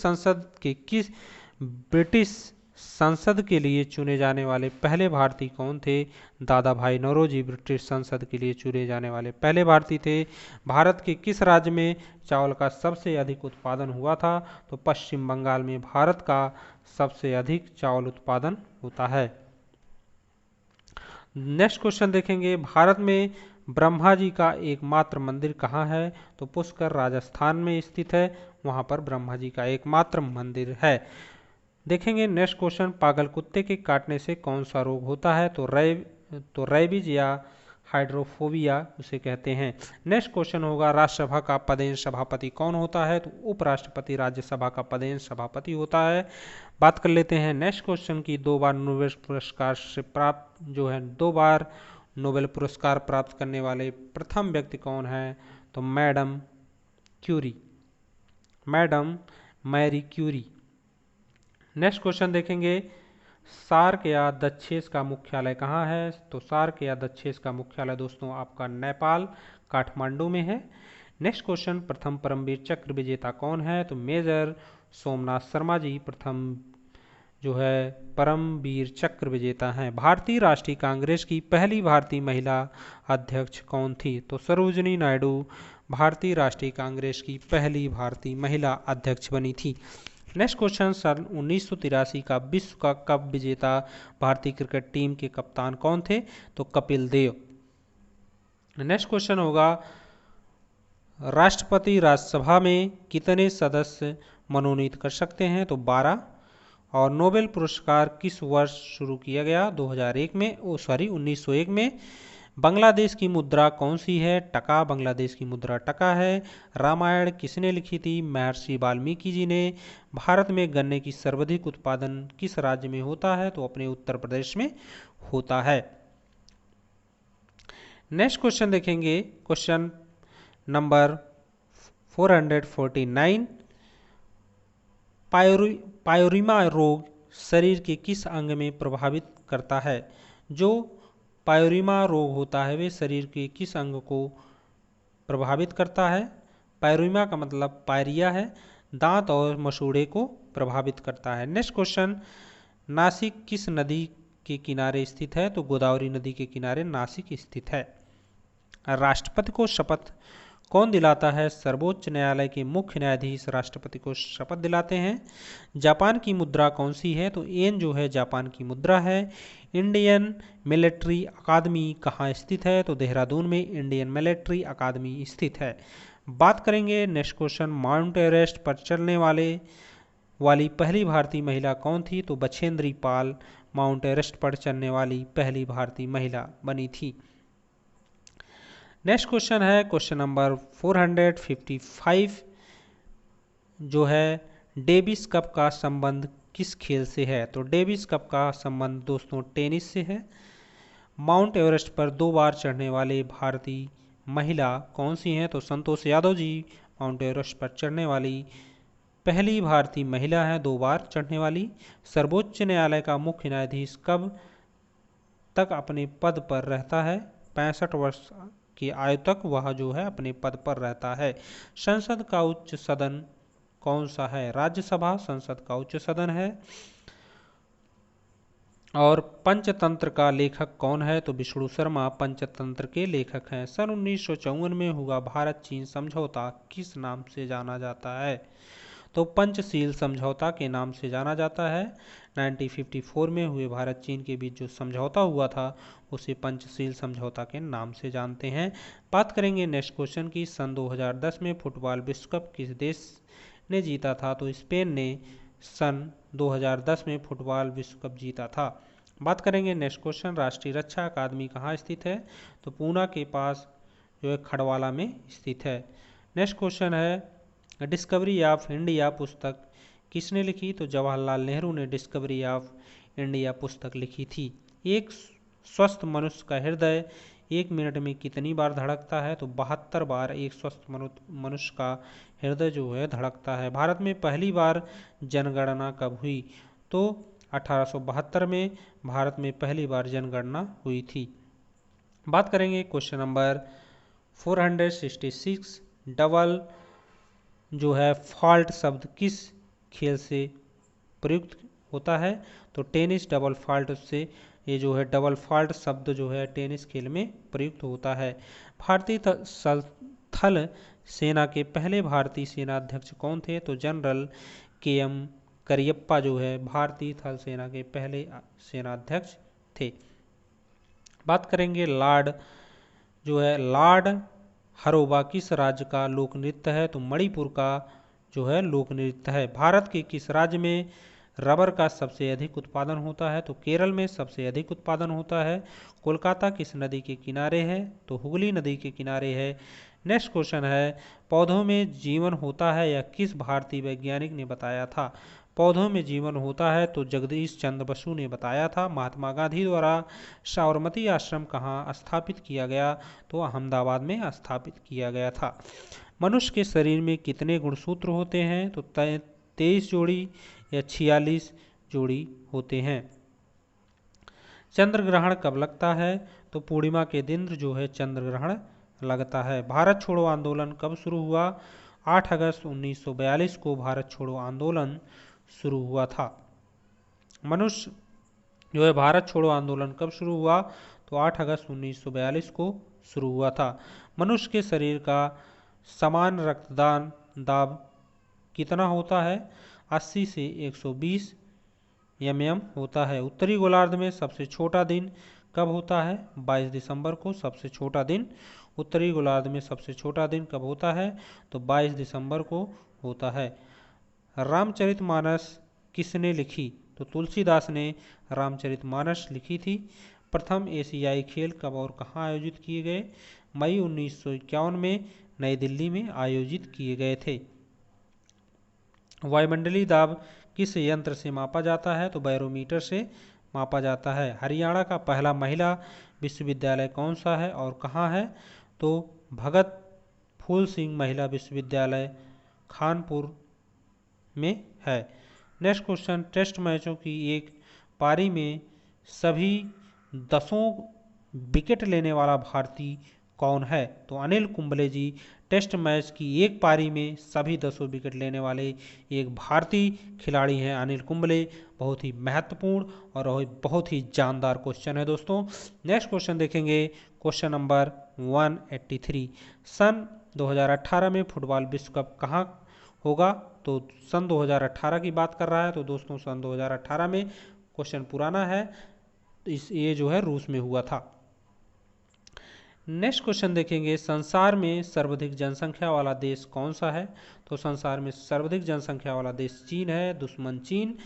संसद के लिए चुने जाने वाले पहले भारतीय कौन थे, दादा भाई नौरोजी ब्रिटिश संसद के लिए चुने जाने वाले पहले भारतीय थे। भारत के किस राज्य में चावल का सबसे अधिक उत्पादन हुआ था, तो पश्चिम बंगाल में भारत का सबसे अधिक चावल उत्पादन होता है। नेक्स्ट क्वेश्चन देखेंगे, भारत में ब्रह्मा जी का एकमात्र मंदिर कहाँ है, तो पुष्कर राजस्थान में स्थित है, वहां पर ब्रह्मा जी का एकमात्र मंदिर है। देखेंगे नेक्स्ट क्वेश्चन, पागल कुत्ते के काटने से कौन सा रोग होता है, तो रेबीज या हाइड्रोफोबिया उसे कहते हैं। नेक्स्ट क्वेश्चन होगा, राज्यसभा का पदेश सभापति कौन होता है, तो उपराष्ट्रपति राज्यसभा का पदेश सभापति होता है। बात कर लेते हैं नेक्स्ट क्वेश्चन की, 2 बार नोबेल पुरस्कार से प्राप्त जो है 2 बार नोबेल पुरस्कार प्राप्त करने वाले प्रथम व्यक्ति कौन है, तो madam Marie Curie. Next question देखेंगे, सार्क या दक्षेस का मुख्यालय कहाँ है, तो सार्क या दक्षेस का मुख्यालय दोस्तों आपका नेपाल काठमांडू में है। नेक्स्ट क्वेश्चन, प्रथम परमवीर चक्र विजेता कौन है, तो मेजर सोमनाथ शर्मा जी प्रथम जो है परमवीर चक्र विजेता हैं। भारतीय राष्ट्रीय कांग्रेस की पहली भारतीय महिला अध्यक्ष कौन थी, तो सरोजिनी नायडू भारतीय राष्ट्रीय कांग्रेस की पहली भारतीय महिला अध्यक्ष बनी थी। नेक्स्ट क्वेश्चन, सन 1983 का विश्व का कप विजेता भारतीय क्रिकेट टीम के कप्तान कौन थे, तो कपिल देव। नेक्स्ट क्वेश्चन होगा, राष्ट्रपति राज्यसभा में कितने सदस्य मनोनीत कर सकते हैं, तो 12। और नोबेल पुरस्कार किस वर्ष शुरू किया गया, 2001 में 1901 में। बांग्लादेश की मुद्रा कौन सी है, टका, बांग्लादेश की मुद्रा टका है। रामायण किसने लिखी थी, महर्षि वाल्मीकि जी ने। भारत में गन्ने की सर्वाधिक उत्पादन किस राज्य में होता है, तो अपने उत्तर प्रदेश में होता है। नेक्स्ट क्वेश्चन देखेंगे, क्वेश्चन नंबर 449, पायोरिमा रोग शरीर के किस अंग में प्रभावित करता है। जो पायोरिमा रोग होता है वे शरीर के किस अंग को प्रभावित करता है। पायोरिमा का मतलब पायरिया है, दांत और मसूड़े को प्रभावित करता है। नेक्स्ट क्वेश्चन, नासिक किस नदी के किनारे स्थित है, तो गोदावरी नदी के किनारे नासिक स्थित है। राष्ट्रपति को शपथ कौन दिलाता है, सर्वोच्च न्यायालय के मुख्य न्यायाधीश राष्ट्रपति को शपथ दिलाते हैं। जापान की मुद्रा कौन सी है, तो येन जो है जापान की मुद्रा है। इंडियन मिलिट्री अकादमी कहाँ स्थित है, तो देहरादून में इंडियन मिलिट्री अकादमी स्थित है। बात करेंगे नेक्स्ट क्वेश्चन, माउंट एवरेस्ट पर चलने वाली पहली भारतीय महिला कौन थी, तो बछेंद्री पाल माउंट एवरेस्ट पर चलने वाली पहली भारतीय महिला बनी थी। नेक्स्ट क्वेश्चन है क्वेश्चन नंबर 455, जो है डेविस कप का संबंध किस खेल से है। तो डेविस कप का संबंध दोस्तों टेनिस से है। माउंट एवरेस्ट पर 2 बार चढ़ने वाले भारतीय महिला कौन सी हैं। तो संतोष यादव जी माउंट एवरेस्ट पर चढ़ने वाली पहली भारतीय महिला है, 2 बार चढ़ने वाली। सर्वोच्च न्यायालय का मुख्य न्यायाधीश कब तक अपने पद पर रहता है। 65 वर्ष की आयु तक वह जो है अपने पद पर रहता है। संसद का उच्च सदन कौन सा है। राज्यसभा संसद का उच्च सदन है। और पंचतंत्र का लेखक कौन है। तो विष्णु शर्मा पंचतंत्र के लेखक हैं। सन 1954 में हुआ भारत चीन समझौता किस नाम से जाना जाता है। तो पंचशील समझौता के नाम से जाना जाता है। 1954 में हुए भारत चीन के बीच जो समझौता हुआ था उसे पंचशील समझौता के नाम से जानते हैं। बात करेंगे नेक्स्ट क्वेश्चन की। सन 2010 में फुटबॉल विश्व कप किस देश ने जीता था। तो स्पेन ने सन 2010 में फुटबॉल विश्व कप जीता था। बात करेंगे नेक्स्ट क्वेश्चन। राष्ट्रीय रक्षा अकादमी कहाँ स्थित है। तो पूना के पास जो है खड़वाला में स्थित है। नेक्स्ट क्वेश्चन है डिस्कवरी ऑफ इंडिया पुस्तक किसने लिखी। तो जवाहरलाल नेहरू ने डिस्कवरी ऑफ इंडिया पुस्तक लिखी थी। एक स्वस्थ मनुष्य का हृदय 1 मिनट में कितनी बार धड़कता है। तो 72 बार एक स्वस्थ मनुष्य का हृदय जो है धड़कता है। भारत में पहली बार जनगणना कब हुई। तो 1872 में भारत में पहली बार जनगणना हुई थी। बात करेंगे क्वेश्चन नंबर 466, डबल जो है फॉल्ट शब्द किस खेल से प्रयुक्त होता है। तो टेनिस डबल फॉल्ट से ये जो है डबल फॉल्ट शब्द जो है टेनिस खेल में प्रयुक्त होता है। भारतीय थल सेना के पहले भारतीय सेनाध्यक्ष कौन थे। तो जनरल KM करियप्पा जो है भारतीय थल सेना के पहले सेनाध्यक्ष थे। बात करेंगे लॉर्ड जो है लॉर्ड हरोबा किस राज्य का लोक नृत्य है। तो मणिपुर का जो है लोक नृत्य है। भारत के किस राज्य में रबर का सबसे अधिक उत्पादन होता है। तो केरल में सबसे अधिक उत्पादन होता है। कोलकाता किस नदी के किनारे है। तो हुगली नदी के किनारे है। नेक्स्ट क्वेश्चन है पौधों में जीवन होता है या किस भारतीय वैज्ञानिक ने बताया था। पौधों में जीवन होता है तो जगदीश चंद्र बसु ने बताया था। महात्मा गांधी द्वारा साबरमती आश्रम कहाँ स्थापित किया गया। तो अहमदाबाद में स्थापित किया गया था। मनुष्य के शरीर में कितने गुणसूत्र होते हैं। तो 23 जोड़ी या 46 जोड़ी होते हैं। चंद्र ग्रहण कब लगता है। तो पूर्णिमा के दिन जो है चंद्र ग्रहण लगता है। भारत छोड़ो आंदोलन कब शुरू हुआ। 8 अगस्त 1942 को भारत छोड़ो आंदोलन शुरू हुआ था। मनुष्य जो है भारत छोड़ो आंदोलन कब शुरू हुआ। तो 8 अगस्त 1942 को शुरू हुआ था। मनुष्य के शरीर का समान रक्तदान दाब कितना होता है। 80 से 120 mm होता है। उत्तरी गोलार्ध में सबसे छोटा दिन कब होता है। 22 दिसंबर को सबसे छोटा दिन उत्तरी गोलार्ध में सबसे छोटा दिन कब होता है। तो 22 दिसंबर को होता है। रामचरितमानस किसने लिखी। तो तुलसीदास ने रामचरितमानस लिखी थी। प्रथम एशियाई खेल कब और कहाँ आयोजित किए गए। मई 1951 में नई दिल्ली में आयोजित किए गए थे। वायुमंडलीय दाब किस यंत्र से मापा जाता है। तो बैरोमीटर से मापा जाता है। हरियाणा का पहला महिला विश्वविद्यालय कौन सा है और कहाँ है। तो भगत फूल सिंह महिला विश्वविद्यालय कानपुर में है। नेक्स्ट क्वेश्चन टेस्ट मैचों की एक पारी में सभी 10 विकेट लेने वाला भारतीय कौन है। तो अनिल कुंबले जी टेस्ट मैच की एक पारी में सभी 10 विकेट लेने वाले एक भारतीय खिलाड़ी हैं अनिल कुंबले। बहुत ही महत्वपूर्ण और बहुत ही जानदार क्वेश्चन है दोस्तों। नेक्स्ट क्वेश्चन देखेंगे क्वेश्चन नंबर 183। सन 2018 में फुटबॉल विश्व कप कहाँ होगा। तो सन 2018 की बात कर रहा है। तो दोस्तों सन 2018 में क्वेश्चन पुराना है। ये जो है रूस में हुआ था। नेक्स्ट क्वेश्चन देखेंगे संसार में सर्वाधिक जनसंख्या वाला देश कौन सा है। तो संसार में सर्वाधिक जनसंख्या वाला देश चीन है। दुश्मन चीन।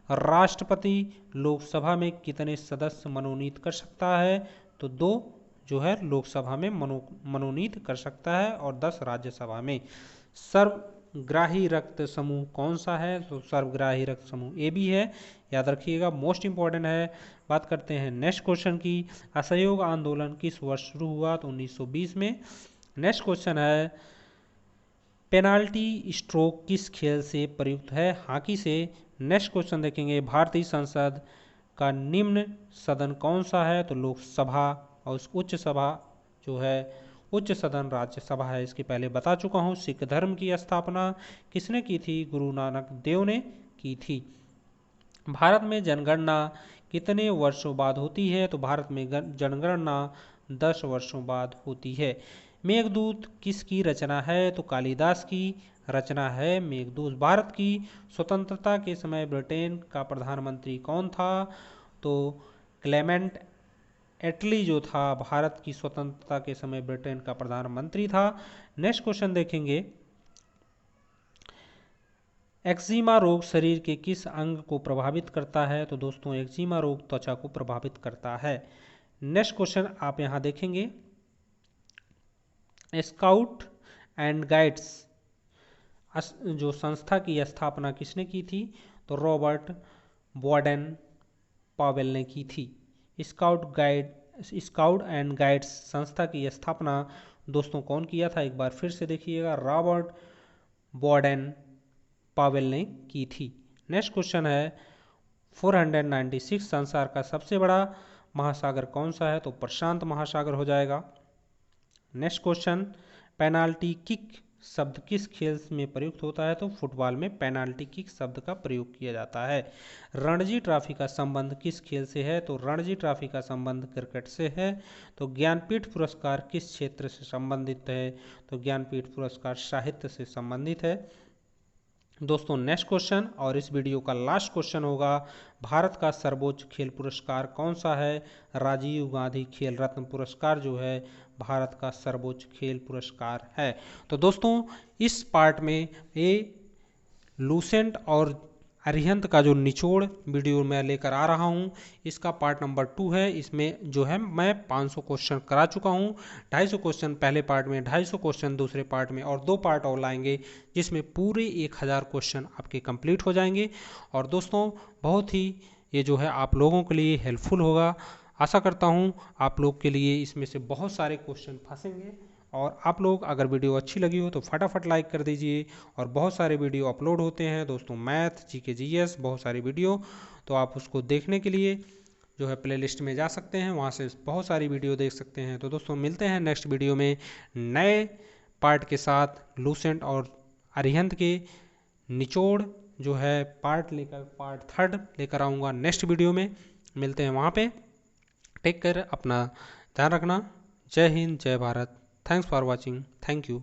राष्ट्रपति लोकसभा में कितने सदस्य मनोनीत कर सकता है। तो 2 जो है लोकसभा में मनोनीत कर सकता है और 10 राज्यसभा में। सर्वग्राही रक्त समूह कौन सा है? तो सर्वग्राही रक्त समूह ए बी है, याद रखिएगा, मोस्ट इंपॉर्टेंट है। बात करते हैं नेक्स्ट क्वेश्चन की। असहयोग आंदोलन किस वर्ष शुरू हुआ? तो 1920 में। नेक्स्ट क्वेश्चन है पेनाल्टी स्ट्रोक किस खेल से प्रयुक्त है? हॉकी से। नेक्स्ट क्वेश्चन देखेंगे भारतीय संसद का निम्न सदन कौन सा है? तो लोकसभा और उच्च सभा जो है उच्च सदन राज्यसभा है। इसके पहले बता चुका हूँ। सिख धर्म की स्थापना किसने की थी? गुरु नानक देव ने की थी। भारत में जनगणना कितने वर्षों बाद होती है? तो भारत में जनगणना 10 वर्षों बाद होती है। मेघदूत किसकी रचना है? तो कालिदास की रचना है मेघदूत। भारत की स्वतंत्रता के समय ब्रिटेन का प्रधानमंत्री कौन था? तो क्लेमेंट एटली जो था भारत की स्वतंत्रता के समय ब्रिटेन का प्रधानमंत्री था। नेक्स्ट क्वेश्चन देखेंगे एक्जिमा रोग शरीर के किस अंग को प्रभावित करता है? तो दोस्तों एक्जिमा रोग त्वचा को प्रभावित करता है। नेक्स्ट क्वेश्चन आप यहां देखेंगे स्काउट एंड गाइड्स जो संस्था की स्थापना किसने की थी? तो रॉबर्ट बॉडेन पावेल ने की थी। स्काउट एंड गाइड्स संस्था की स्थापना दोस्तों कौन किया था? एक बार फिर से देखिएगा, रॉबर्ट बॉडेन पावेल ने की थी। नेक्स्ट क्वेश्चन है 496 संसार का सबसे बड़ा महासागर कौन सा है? तो प्रशांत महासागर हो जाएगा। नेक्स्ट क्वेश्चन पेनाल्टी किक शब्द किस खेल में प्रयुक्त होता है? तो फुटबॉल में पेनाल्टी किक शब्द का प्रयोग किया जाता है। रणजी ट्रॉफी का संबंध किस खेल से है? तो रणजी ट्रॉफी का संबंध क्रिकेट से है। तो ज्ञानपीठ पुरस्कार किस क्षेत्र से संबंधित है? तो ज्ञानपीठ पुरस्कार साहित्य से संबंधित है। दोस्तों नेक्स्ट क्वेश्चन और इस वीडियो का लास्ट क्वेश्चन होगा भारत का सर्वोच्च खेल पुरस्कार कौन सा है? राजीव गांधी खेल रत्न पुरस्कार जो है भारत का सर्वोच्च खेल पुरस्कार है। तो दोस्तों इस पार्ट में ये लूसेंट और अरिहंत का जो निचोड़ वीडियो मैं लेकर आ रहा हूँ इसका पार्ट नंबर 2 है। इसमें जो है मैं 500 क्वेश्चन करा चुका हूँ। 250 क्वेश्चन पहले पार्ट में, 250 क्वेश्चन दूसरे पार्ट में और 2 पार्ट और लाएंगे जिसमें पूरे 1000 क्वेश्चन आपके कंप्लीट हो जाएंगे। और दोस्तों बहुत ही ये जो है आप लोगों के लिए हेल्पफुल होगा। आशा करता हूँ आप लोग के लिए इसमें से बहुत सारे क्वेश्चन फंसेंगे। और आप लोग अगर वीडियो अच्छी लगी हो तो फटाफट लाइक कर दीजिए। और बहुत सारे वीडियो अपलोड होते हैं दोस्तों, मैथ जीके जीएस बहुत सारी वीडियो, तो आप उसको देखने के लिए जो है प्लेलिस्ट में जा सकते हैं, वहाँ से बहुत सारी वीडियो देख सकते हैं। तो दोस्तों मिलते हैं नेक्स्ट वीडियो में नए पार्ट के साथ। लूसेंट और अरिहंत के निचोड़ जो है पार्ट 3 लेकर आऊँगा नेक्स्ट वीडियो में। मिलते हैं वहाँ पे। टेक केयर, अपना ध्यान रखना। जय हिंद, जय Bharat. Thanks for watching. Thank you.